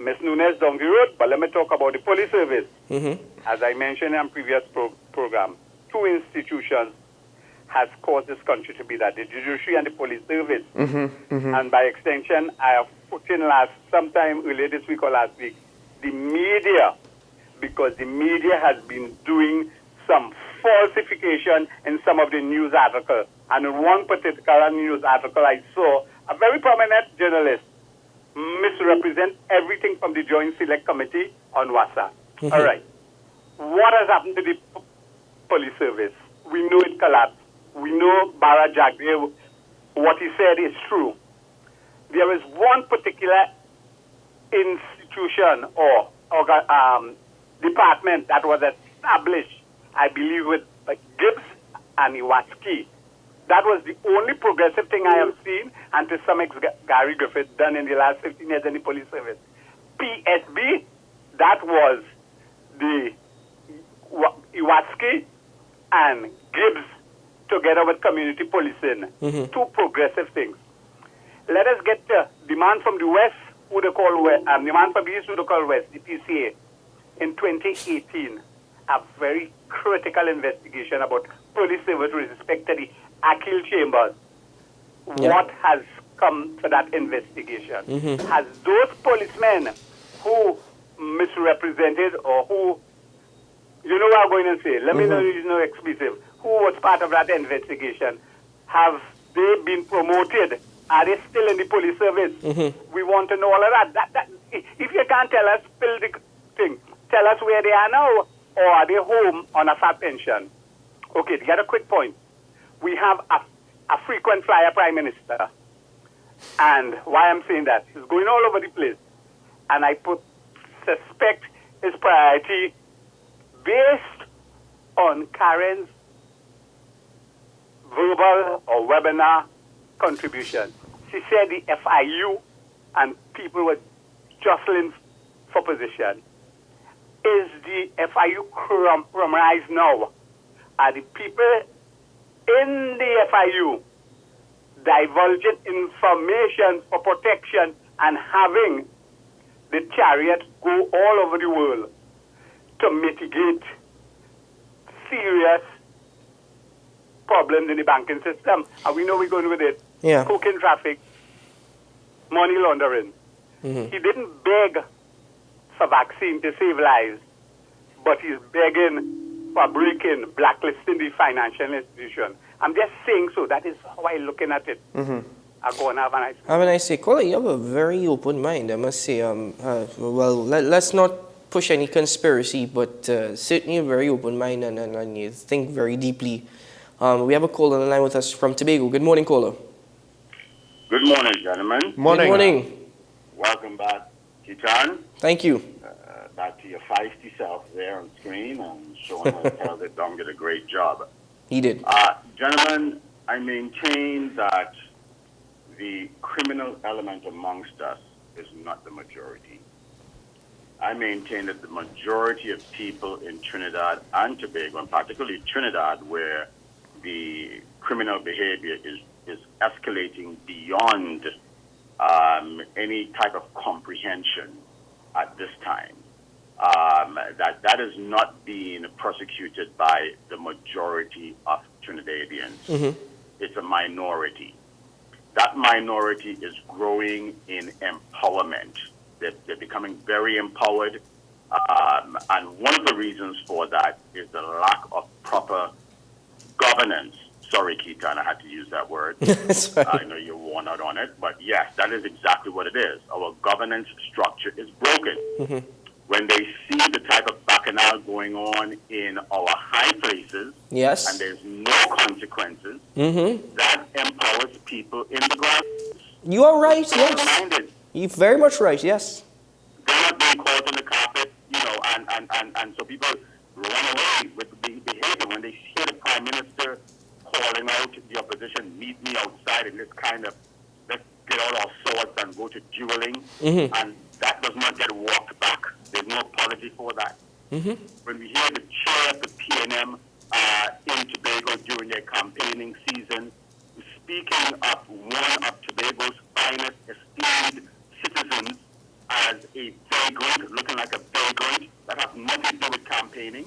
Ms. Nunes down the road, but let me talk about the police service. Mm-hmm. As I mentioned in previous program, 2 institutions has caused this country to be that. The judiciary and the police service. Mm-hmm. And by extension, I have put in sometime earlier this week or last week, the media, because the media has been doing some falsification in some of the news articles. And in one particular news article, I saw a very prominent journalist misrepresent everything from the Joint Select Committee on WASA. Mm-hmm. All right. What has happened to the police service? We know it collapsed. We know Bara Jagdev, what he said is true. There is one particular institution or department that was established, I believe, with Gibbs and Iwatsky. That was the only progressive thing I have seen, and to some extent, Gary Griffith done in the last 15 years in the police service. PSB, that was the Iwatsky and Gibbs together with community policing. Mm-hmm. Two progressive things. Let us get the demand from the West, who they call West, demand from the East, who they call West, the PCA. In 2018, a very critical investigation about police service with respect to the Akil Chambers. Yeah. What has come to that investigation? Mm-hmm. Has those policemen who misrepresented or who, you know what I'm going to say, let me know there's no expletive, who was part of that investigation, have they been promoted? Are they still in the police service? Mm-hmm. We want to know all of that. If you can't tell us, spill the thing. Tell us where they are now, or are they home on a fat pension? Okay, to get a quick point. We have a frequent flyer prime minister. And why I'm saying that, he's going all over the place. And I suspect his priority based on Karen's verbal or webinar contribution. She said the FIU and people were jostling for position. Is the FIU compromised now? Are the people in the FIU divulging information for protection and having the chariot go all over the world to mitigate serious problems in the banking system? And we know we're going with it. Yeah. Cocaine traffic, money laundering. Mm-hmm. He didn't beg for vaccine to save lives, but he's begging for breaking, blacklisting the financial institution. I'm just saying so. That is how I'm looking at it. Mm-hmm. I'll go and have a nice Have a nice day. Caller, you have a very open mind, I must say. Well, let's not push any conspiracy, but certainly a very open mind and you think very deeply. We have a caller on the line with us from Tobago. Good morning, caller. Good morning, gentlemen. Morning. Good morning. Welcome back, Kitan. Thank you. Back to your feisty self there on screen and showing us how that Dom did a great job. He did. Gentlemen, I maintain that the criminal element amongst us is not the majority. I maintain that the majority of people in Trinidad and Tobago, and particularly Trinidad, where the criminal behavior is escalating beyond any type of comprehension at this time, that is not being prosecuted by the majority of Trinidadians. Mm-hmm. It's a minority. That minority is growing in empowerment. They're becoming very empowered. And one of the reasons for that is the lack of proper governance. Sorry, Keaton, I had to use that word. I know you're worn out on it, but yes, that is exactly what it is. Our governance structure is broken. Mm-hmm. When they see the type of bacchanal going on in our high places, yes, and there's no consequences, mm-hmm, that empowers people in the ground. You are right, yes. You're very much right, yes. They're not being caught in the carpet, and so people run away with the behavior when they hear the Prime Minister calling out the opposition, meet me outside in this kind of, let's get out our swords and go to dueling, mm-hmm, and that does not get walked back. There's no apology for that. Mm-hmm. When we hear the chair of the PNM in Tobago during their campaigning season, speaking of one of Tobago's finest esteemed citizens as a vagrant, looking like a vagrant, that has nothing to do with campaigning.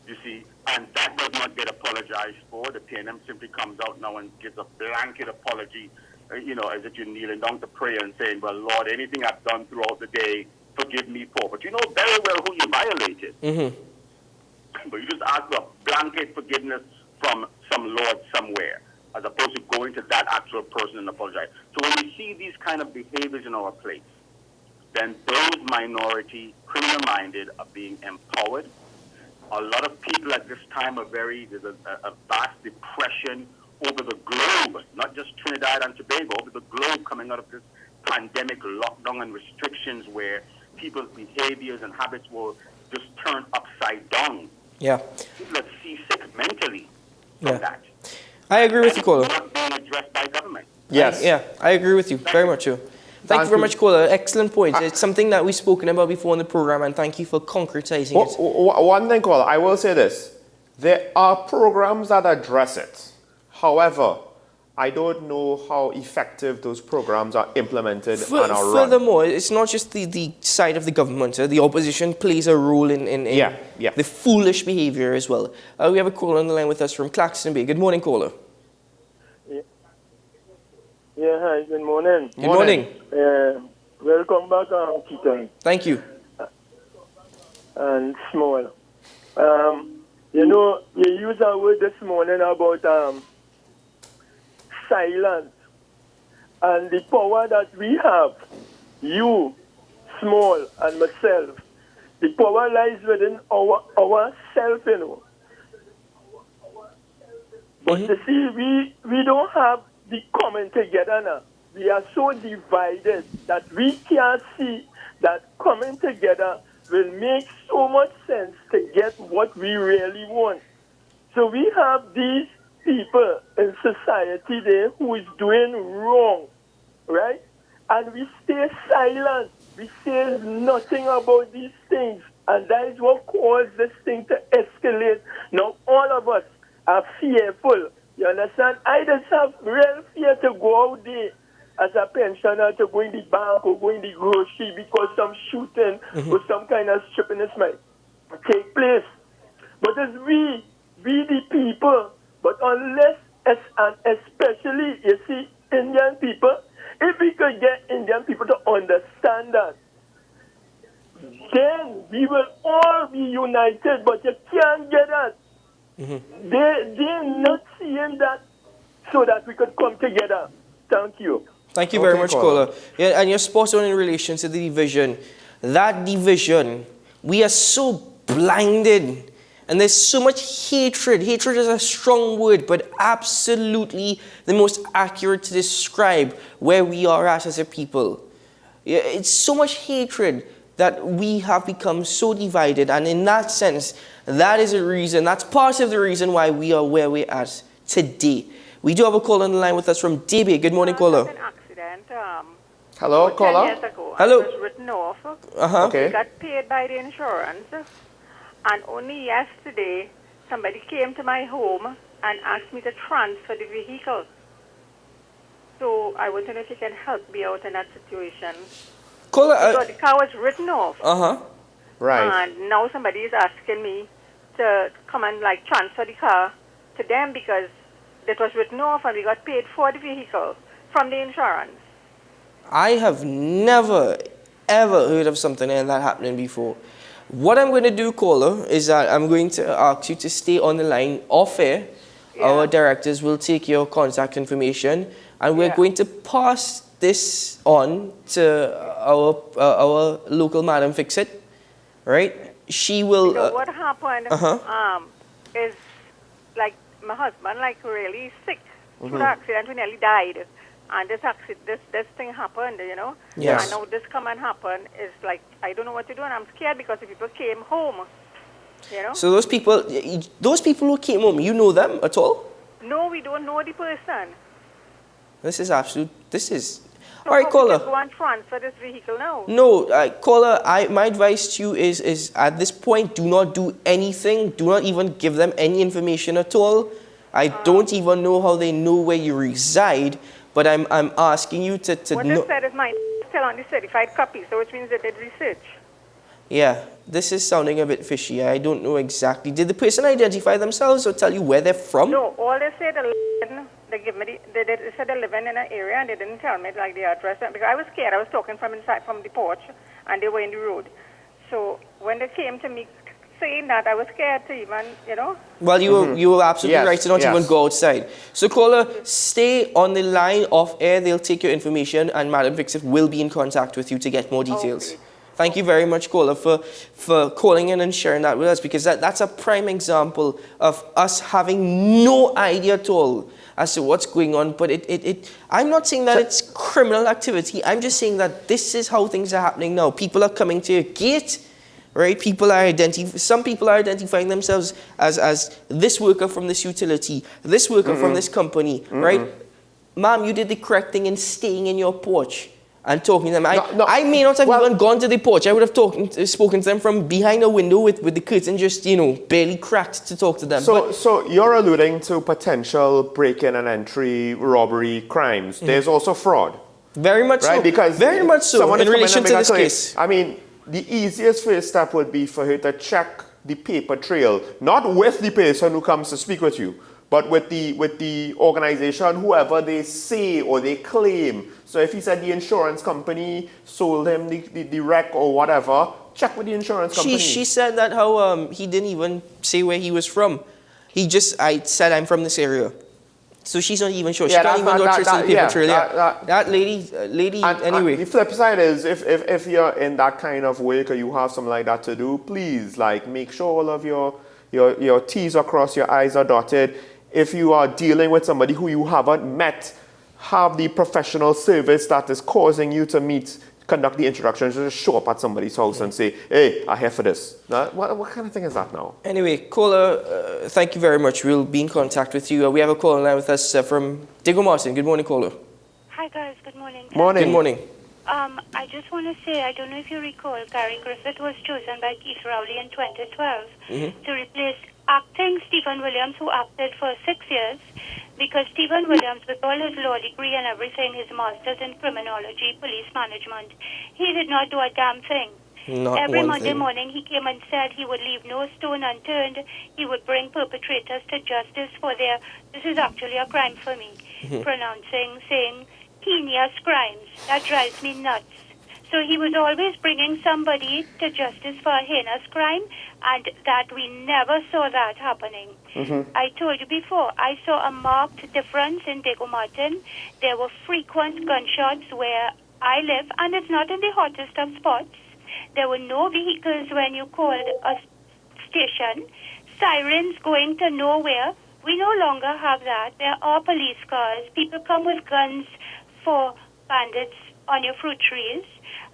You see, and that does not get apologized for. The PNM simply comes out now and gives a blanket apology, as if you're kneeling down to pray and saying, well, Lord, anything I've done throughout the day, forgive me for. But you know very well who you violated. Mm-hmm. But you just ask for a blanket forgiveness from some Lord somewhere, as opposed to going to that actual person and apologize. So when we see these kind of behaviors in our place, then those minority, criminal-minded are being empowered. A lot of people at this time there's a vast depression over the globe, not just Trinidad and Tobago, over the globe coming out of this pandemic lockdown and restrictions where people's behaviors and habits will just turn upside down. Yeah. People are seasick mentally from that. I agree with you, Kola. Not being addressed by government. Yes. I agree with you. Very much so. Thank you very much, Kola. Excellent point. It's something that we've spoken about before in the program, and thank you for concretizing it. One thing, Kola, I will say this. There are programs that address it. However, I don't know how effective those programs are implemented and are run. Furthermore, it's not just the side of the government. The opposition plays a role in the foolish behavior as well. We have a caller on the line with us from Claxton Bay. Good morning, caller. Yeah, hi, good morning. Good morning. Welcome back, Keaton. Thank you. And Small. You used a word this morning about silence and the power that we have, you, Small, and myself. The power lies within ourself, But you see, we don't have the coming together now. We are so divided that we can't see that coming together will make so much sense to get what we really want. So we have these people in society there who is doing wrong, right? And we stay silent. We say nothing about these things. And that is what caused this thing to escalate. Now all of us are fearful. You understand? I just have real fear to go out there as a pensioner, to go in the bank or go in the grocery because some shooting or some kind of stupidness might take place. But it's we the people. But unless, and especially, you see, Indian people, if we could get Indian people to understand that, then we will all be united, but you can't get that. They're not seeing that so that we could come together. Thank you. Thank you very much, caller. Yeah, and you're spot on in relation to the division. That division, we are so blinded. And there's so much hatred. Hatred is a strong word, but absolutely the most accurate to describe where we are at as a people. It's so much hatred that we have become so divided. And in that sense, that is a reason, that's part of the reason why we are where we're at today. We do have a caller on the line with us from DB. Good morning, caller. Hello, caller. 10 years ago, Hello. I was written off. Okay. We got paid by the insurance. And only yesterday, somebody came to my home and asked me to transfer the vehicle. So I want to know if you can help me out in that situation. Because the car was written off. Right. And now somebody is asking me to come and transfer the car to them because it was written off and we got paid for the vehicle from the insurance. I have never, ever heard of something like that happening before. What I'm going to do, caller, is that I'm going to ask you to stay on the line off air. Yeah. Our directors will take your contact information and we're going to pass this on to our local Madam Fix-It, right? She will... So what happened is, my husband, really sick through the accident. We nearly died. And this thing happened, Yes. And now this come and happen is I don't know what to do, and I'm scared because the people came home, So those people who came home, you know them at all? No, we don't know the person. This is absolute, So all right, caller. Go and transfer this vehicle now. No, caller, my advice to you is at this point, do not do anything. Do not even give them any information at all. I don't even know how they know where you reside. But I'm asking you to what know. they said is mine still on the certified copy, so which means they did research. Yeah, this is sounding a bit fishy. I don't know exactly. Did the person identify themselves or tell you where they're from? No, all they said, they give me they said they live in an area, and they didn't tell me like the address, because I was scared. I was talking from inside, from the porch, and they were in the road. So when they came to me saying that, I was scared to even, Well, you were absolutely right to not even go outside. So, caller, stay on the line off air. They'll take your information, and Madam Fix-It will be in contact with you to get more details. Okay. Thank you very much, caller, for calling in and sharing that with us, because that's a prime example of us having no idea at all as to what's going on. But I'm not saying that it's criminal activity. I'm just saying that this is how things are happening now. People are coming to your gate. Right, some people are identifying themselves as this worker from this utility, this worker from this company, right? Ma'am, you did the correct thing in staying in your porch and talking to them. I may not have even gone to the porch. I would have spoken to them from behind a window with the curtain just, barely cracked to talk to them. So you're alluding to potential break-in and entry robbery crimes. There's also fraud. Very much so. Because very much so in relation to this case. I mean, the easiest first step would be for her to check the paper trail, not with the person who comes to speak with you, but with the organization, whoever they say or they claim. So if he said the insurance company sold him the wreck or whatever, check with the insurance company. She said that how he didn't even say where he was from. I said I'm from this area. So she's not even sure. She can't even go through the paper trail. That lady, anyway. The flip side is, if you're in that kind of work or you have something like that to do, please, make sure all of your T's are crossed, your I's are dotted. If you are dealing with somebody who you haven't met, have the professional service that is causing you to conduct the introductions, just show up at somebody's house and say, hey, I'm here for this. What kind of thing is that now? Anyway, caller, thank you very much. We'll be in contact with you. We have a caller now with us from Diego Martin. Good morning, caller. Hi, guys. Good morning. Good morning. I just want to say, I don't know if you recall, Gary Griffith was chosen by Keith Rowley in 2012 to replace acting Stephen Williams, who acted for 6 years, because Stephen Williams, with all his law degree and everything, his master's in criminology, police management, he did not do a damn thing. Every Monday morning he came and said he would leave no stone unturned. He would bring perpetrators to justice for this is actually a crime for me, saying heinous crimes. That drives me nuts. So he was always bringing somebody to justice for a heinous crime, and that we never saw that happening. I told you before, I saw a marked difference in Diego Martin. There were frequent gunshots where I live, and it's not in the hottest of spots. There were no vehicles when you called a station. Sirens going to nowhere. We no longer have that. There are police cars. People come with guns for bandits on your fruit trees.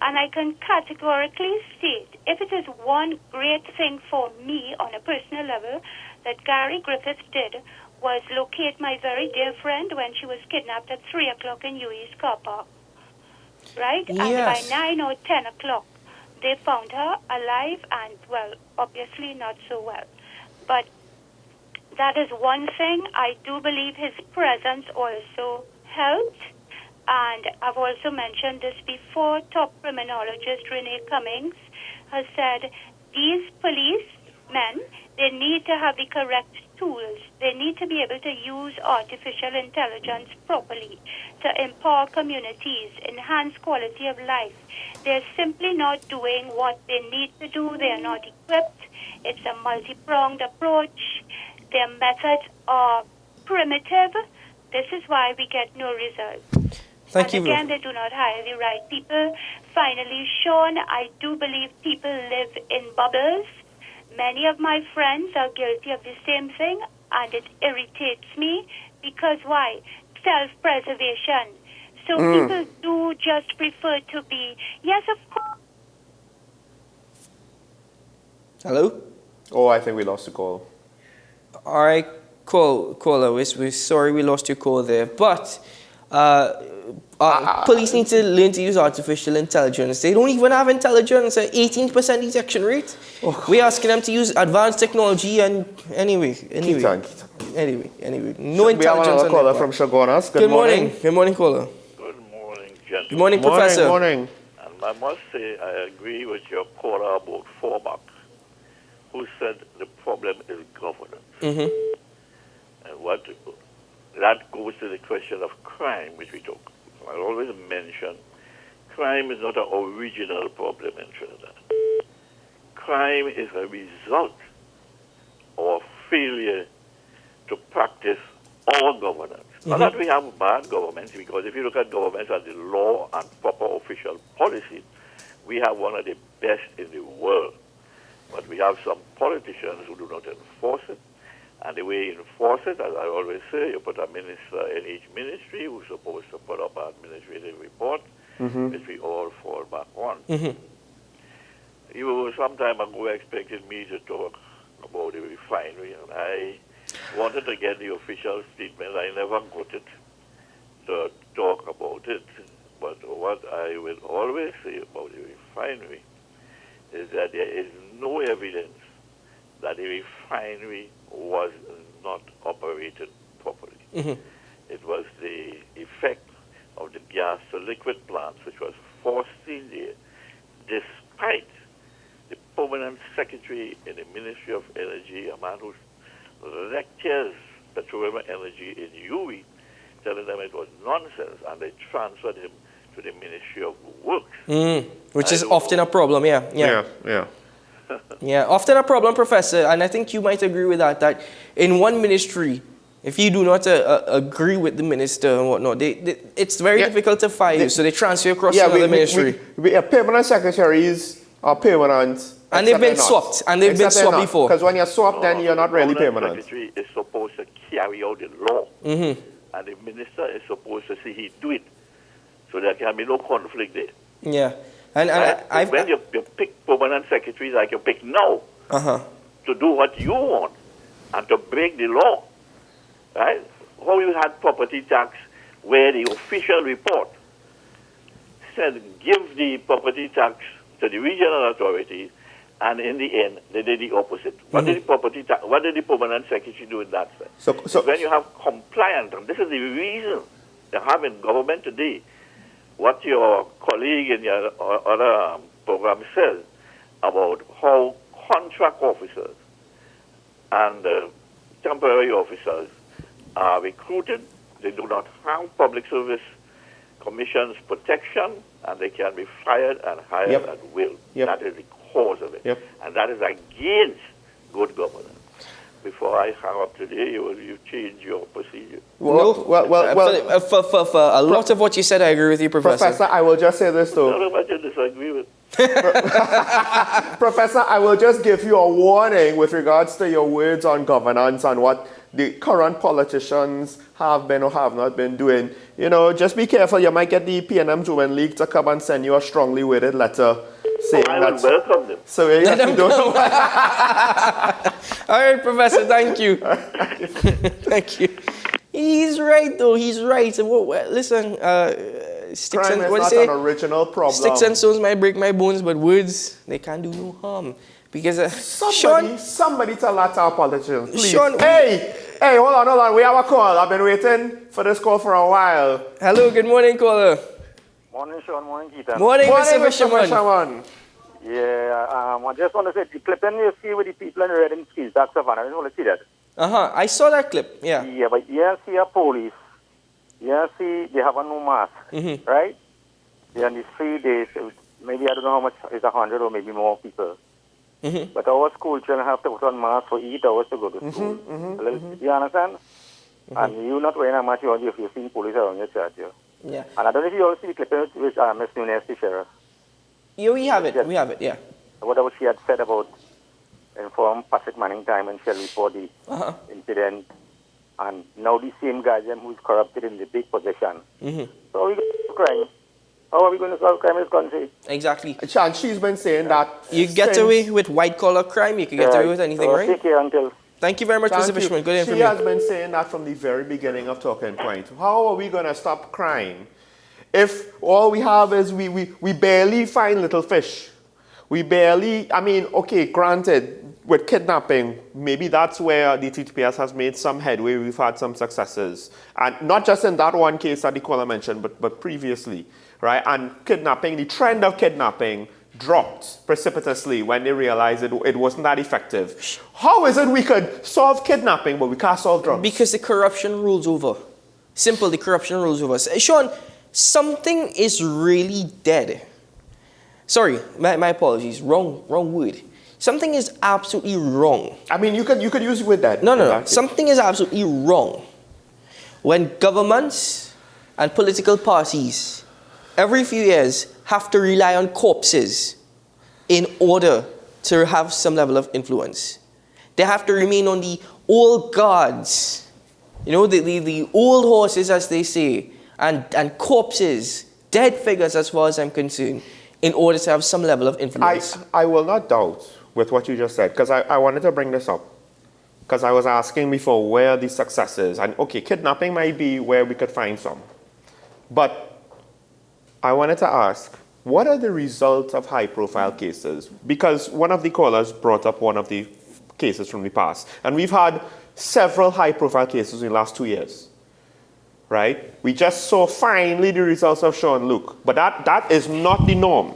And I can categorically state, if it is one great thing for me on a personal level that Gary Griffith did, was locate my very dear friend when she was kidnapped at 3 o'clock in UE's car park. Right? Yes. And by 9 or 10 o'clock, they found her alive and, well, obviously not so well. But that is one thing. I do believe his presence also helped. And I've also mentioned this before. Top criminologist Renee Cummings has said these policemen, they need to have the correct tools. They need to be able to use artificial intelligence properly to empower communities, enhance quality of life. They're simply not doing what they need to do. They are not equipped. It's a multi-pronged approach. Their methods are primitive. This is why we get no results. Thank you. Again, they do not hire the right people. Finally, Sean, I do believe people live in bubbles. Many of my friends are guilty of the same thing, and it irritates me because why? Self-preservation. So people do just prefer to be, yes, of course. Hello? Oh, I think we lost the call. All right, caller. We're sorry we lost your call there, but police need to learn to use artificial intelligence. They don't even have intelligence. 18% detection rate. We're asking them to use advanced technology, and anyway. No intelligence. We have another caller from Chaguanas. Good morning. Good morning, caller. Good morning, gentlemen. Good morning, Professor. Morning. And I must say I agree with your caller about Forbach, who said the problem is governance. And what that goes to the question of crime, which we talk. I always mention crime is not an original problem in Trinidad. Crime is a result of failure to practice all governance. Not that we have bad governments, because if you look at governments as the law and proper official policy, we have one of the best in the world. But we have some politicians who do not enforce it. And the way you enforce it, as I always say, you put a minister in each ministry who's supposed to put up an administrative report, which we all fall back on. You some time ago expected me to talk about the refinery, and I wanted to get the official statement. I never got it to talk about it. But what I will always say about the refinery is that there is no evidence that the refinery was not operated properly. It was the effect of the gas to liquid plants which was forced in there, despite the permanent secretary in the Ministry of Energy, a man who lectures petroleum energy in UWI, telling them it was nonsense, and they transferred him to the Ministry of Works. Which is often a problem, yeah, often a problem, Professor, and I think you might agree with that in one ministry, if you do not agree with the minister and whatnot, it's very difficult to fire you, so they transfer you across to another ministry. Permanent secretaries are permanent. And they've been swapped, before. Because when you're swapped, then you're not really permanent. The secretary is supposed to carry out the law, and the minister is supposed to see he do it, so there can be no conflict there. Yeah, and when you pick permanent secretaries like you pick now, to do what you want and to break the law, right? How you had property tax, where the official report said give the property tax to the regional authorities, and in the end they did the opposite. What did the permanent secretary do in that sense? So when you have compliance, and this is the reason they have in government today, what your colleague in your other program says about how contract officers and temporary officers are recruited, they do not have public service commission's protection, and they can be fired and hired at will. That is the cause of it. And that is against good governance. Before I hang up today, you change your procedure. Well, for a lot of what you said, I agree with you, Professor. Professor, I will just say this though. I don't know what you disagree with. Professor, I will just give you a warning with regards to your words on governance and what the current politicians have been or have not been doing. You know, just be careful. You might get the PNM Juven League to come and send you a strongly worded letter saying I will welcome them. So you don't know. All right, Professor, thank you. Thank you. He's right, though. He's right. Listen, sticks crime and is not an original problem. Sticks and stones might break my bones, but words, they can't do no harm. Because somebody tell that to our politicians, please. Sean, hey, hold on. We have a call. I've been waiting for this call for a while. Hello, good morning, caller. Morning, Sean. Morning, Keaton. Morning, Mr. Fisherman. Yeah, I just want to say, the clip you see with the people in red and skis, that's a fun. I just want to see that. I saw that clip, yeah. Yeah, but you see a police, you see they have a no mask, right? Yeah, in these 3 days, maybe I don't know how much, it's 100 or maybe more people. But our school children have to put on masks for 8 hours to go to school. You understand? And you not wearing a mask, you're seeing police around your church. Yeah. And I don't know if you all see the clip with Miss Nunes, the sheriff. Yeah, we have it, yeah. Whatever she had said about inform Patrick Manning time and shall report the incident. And now the same guy who is corrupted in the big position. So we go crime. How are we going to solve crime in this country? Exactly. And she's been saying that you get away with white-collar crime, you can get away with anything, right? Take care until... Thank you very much, Mr. Fisherman. Good information. She has been saying that from the very beginning of Talking Point. How are we going to stop crime if all we have is we barely find little fish? We barely, okay, granted, with kidnapping, maybe that's where the TTPS has made some headway. We've had some successes. And not just in that one case that the caller mentioned, but previously. right? And kidnapping, the trend of kidnapping dropped precipitously when they realized it wasn't that effective. How is it we could solve kidnapping, but we can't solve drugs? Because the corruption rules over. Simple, the corruption rules over. Sean, something is really dead. Sorry, my apologies. Wrong word. Something is absolutely wrong. I mean, you could use with that. No. Something is absolutely wrong when governments and political parties every few years have to rely on corpses in order to have some level of influence. They have to remain on the old guards, you know, the old horses, as they say, and corpses, dead figures as far as I'm concerned, in order to have some level of influence. I will not doubt with what you just said, because I wanted to bring this up. Because I was asking before where the success is. And okay, kidnapping might be where we could find some. But I wanted to ask, what are the results of high-profile cases? Because one of the callers brought up one of the cases from the past. And we've had several high-profile cases in the last 2 years. Right? We just saw finally the results of Sean Luke. But that is not the norm.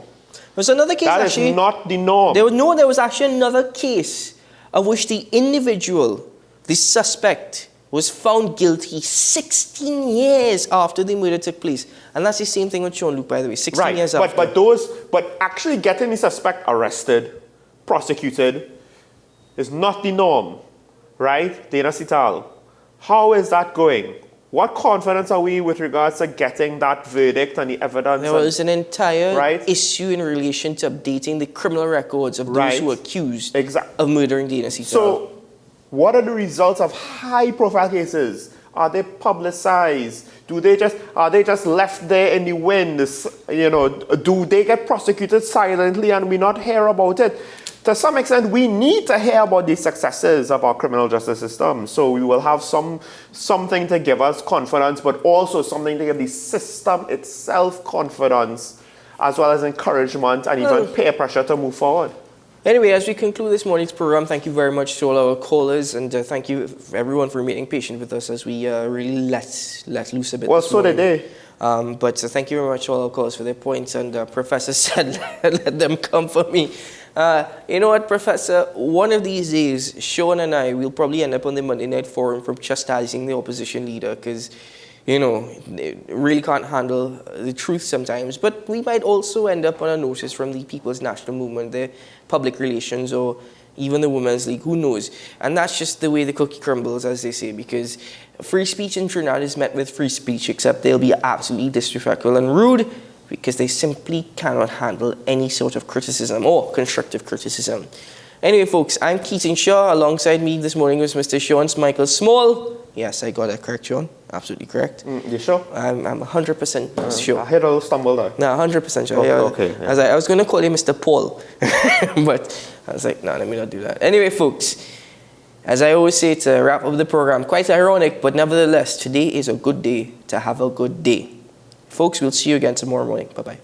There's another case that actually. That is not the norm. There was actually another case of which the individual, the suspect, was found guilty 16 years after the murder took place. And that's the same thing with Sean Luke, by the way, 16 years after. But actually getting the suspect arrested, prosecuted, is not the norm, right? Dana Sital, how is that going? What confidence are we with regards to getting that verdict and the evidence? There was an entire issue in relation to updating the criminal records of those who were accused of murdering Dana Sital. So, what are the results of high-profile cases? Are they publicized? Are they just left there in the wind? You know, do they get prosecuted silently and we not hear about it? To some extent, we need to hear about the successes of our criminal justice system. So we will have something to give us confidence, but also something to give the system itself confidence, as well as encouragement and even peer pressure to move forward. Anyway, as we conclude this morning's program, thank you very much to all our callers, and thank you everyone for remaining patient with us as we really let loose a bit. Well, so did they. But thank you very much to all our callers for their points, and Professor said let them come for me. You know what, Professor? One of these days, Sean and I will probably end up on the Monday Night Forum for chastising the opposition leader because, you know, they really can't handle the truth sometimes. But we might also end up on a notice from the People's National Movement, their public relations, or even the Women's League, who knows? And that's just the way the cookie crumbles, as they say, because free speech in Trinidad is met with free speech, except they'll be absolutely disrespectful and rude, because they simply cannot handle any sort of criticism or constructive criticism. Anyway, folks, I'm Keaton Shaw. Alongside me this morning was Mr. Sean Michael Small. Yes, I got that correct, Sean. Absolutely correct. You sure? I'm 100% sure. I had a little stumble there. No, 100% sure. Okay. Yeah. I was going to call you Mr. Paul, but I was like, no, let me not do that. Anyway, folks, as I always say to wrap up the program, quite ironic, but nevertheless, today is a good day to have a good day. Folks, we'll see you again tomorrow morning. Bye-bye.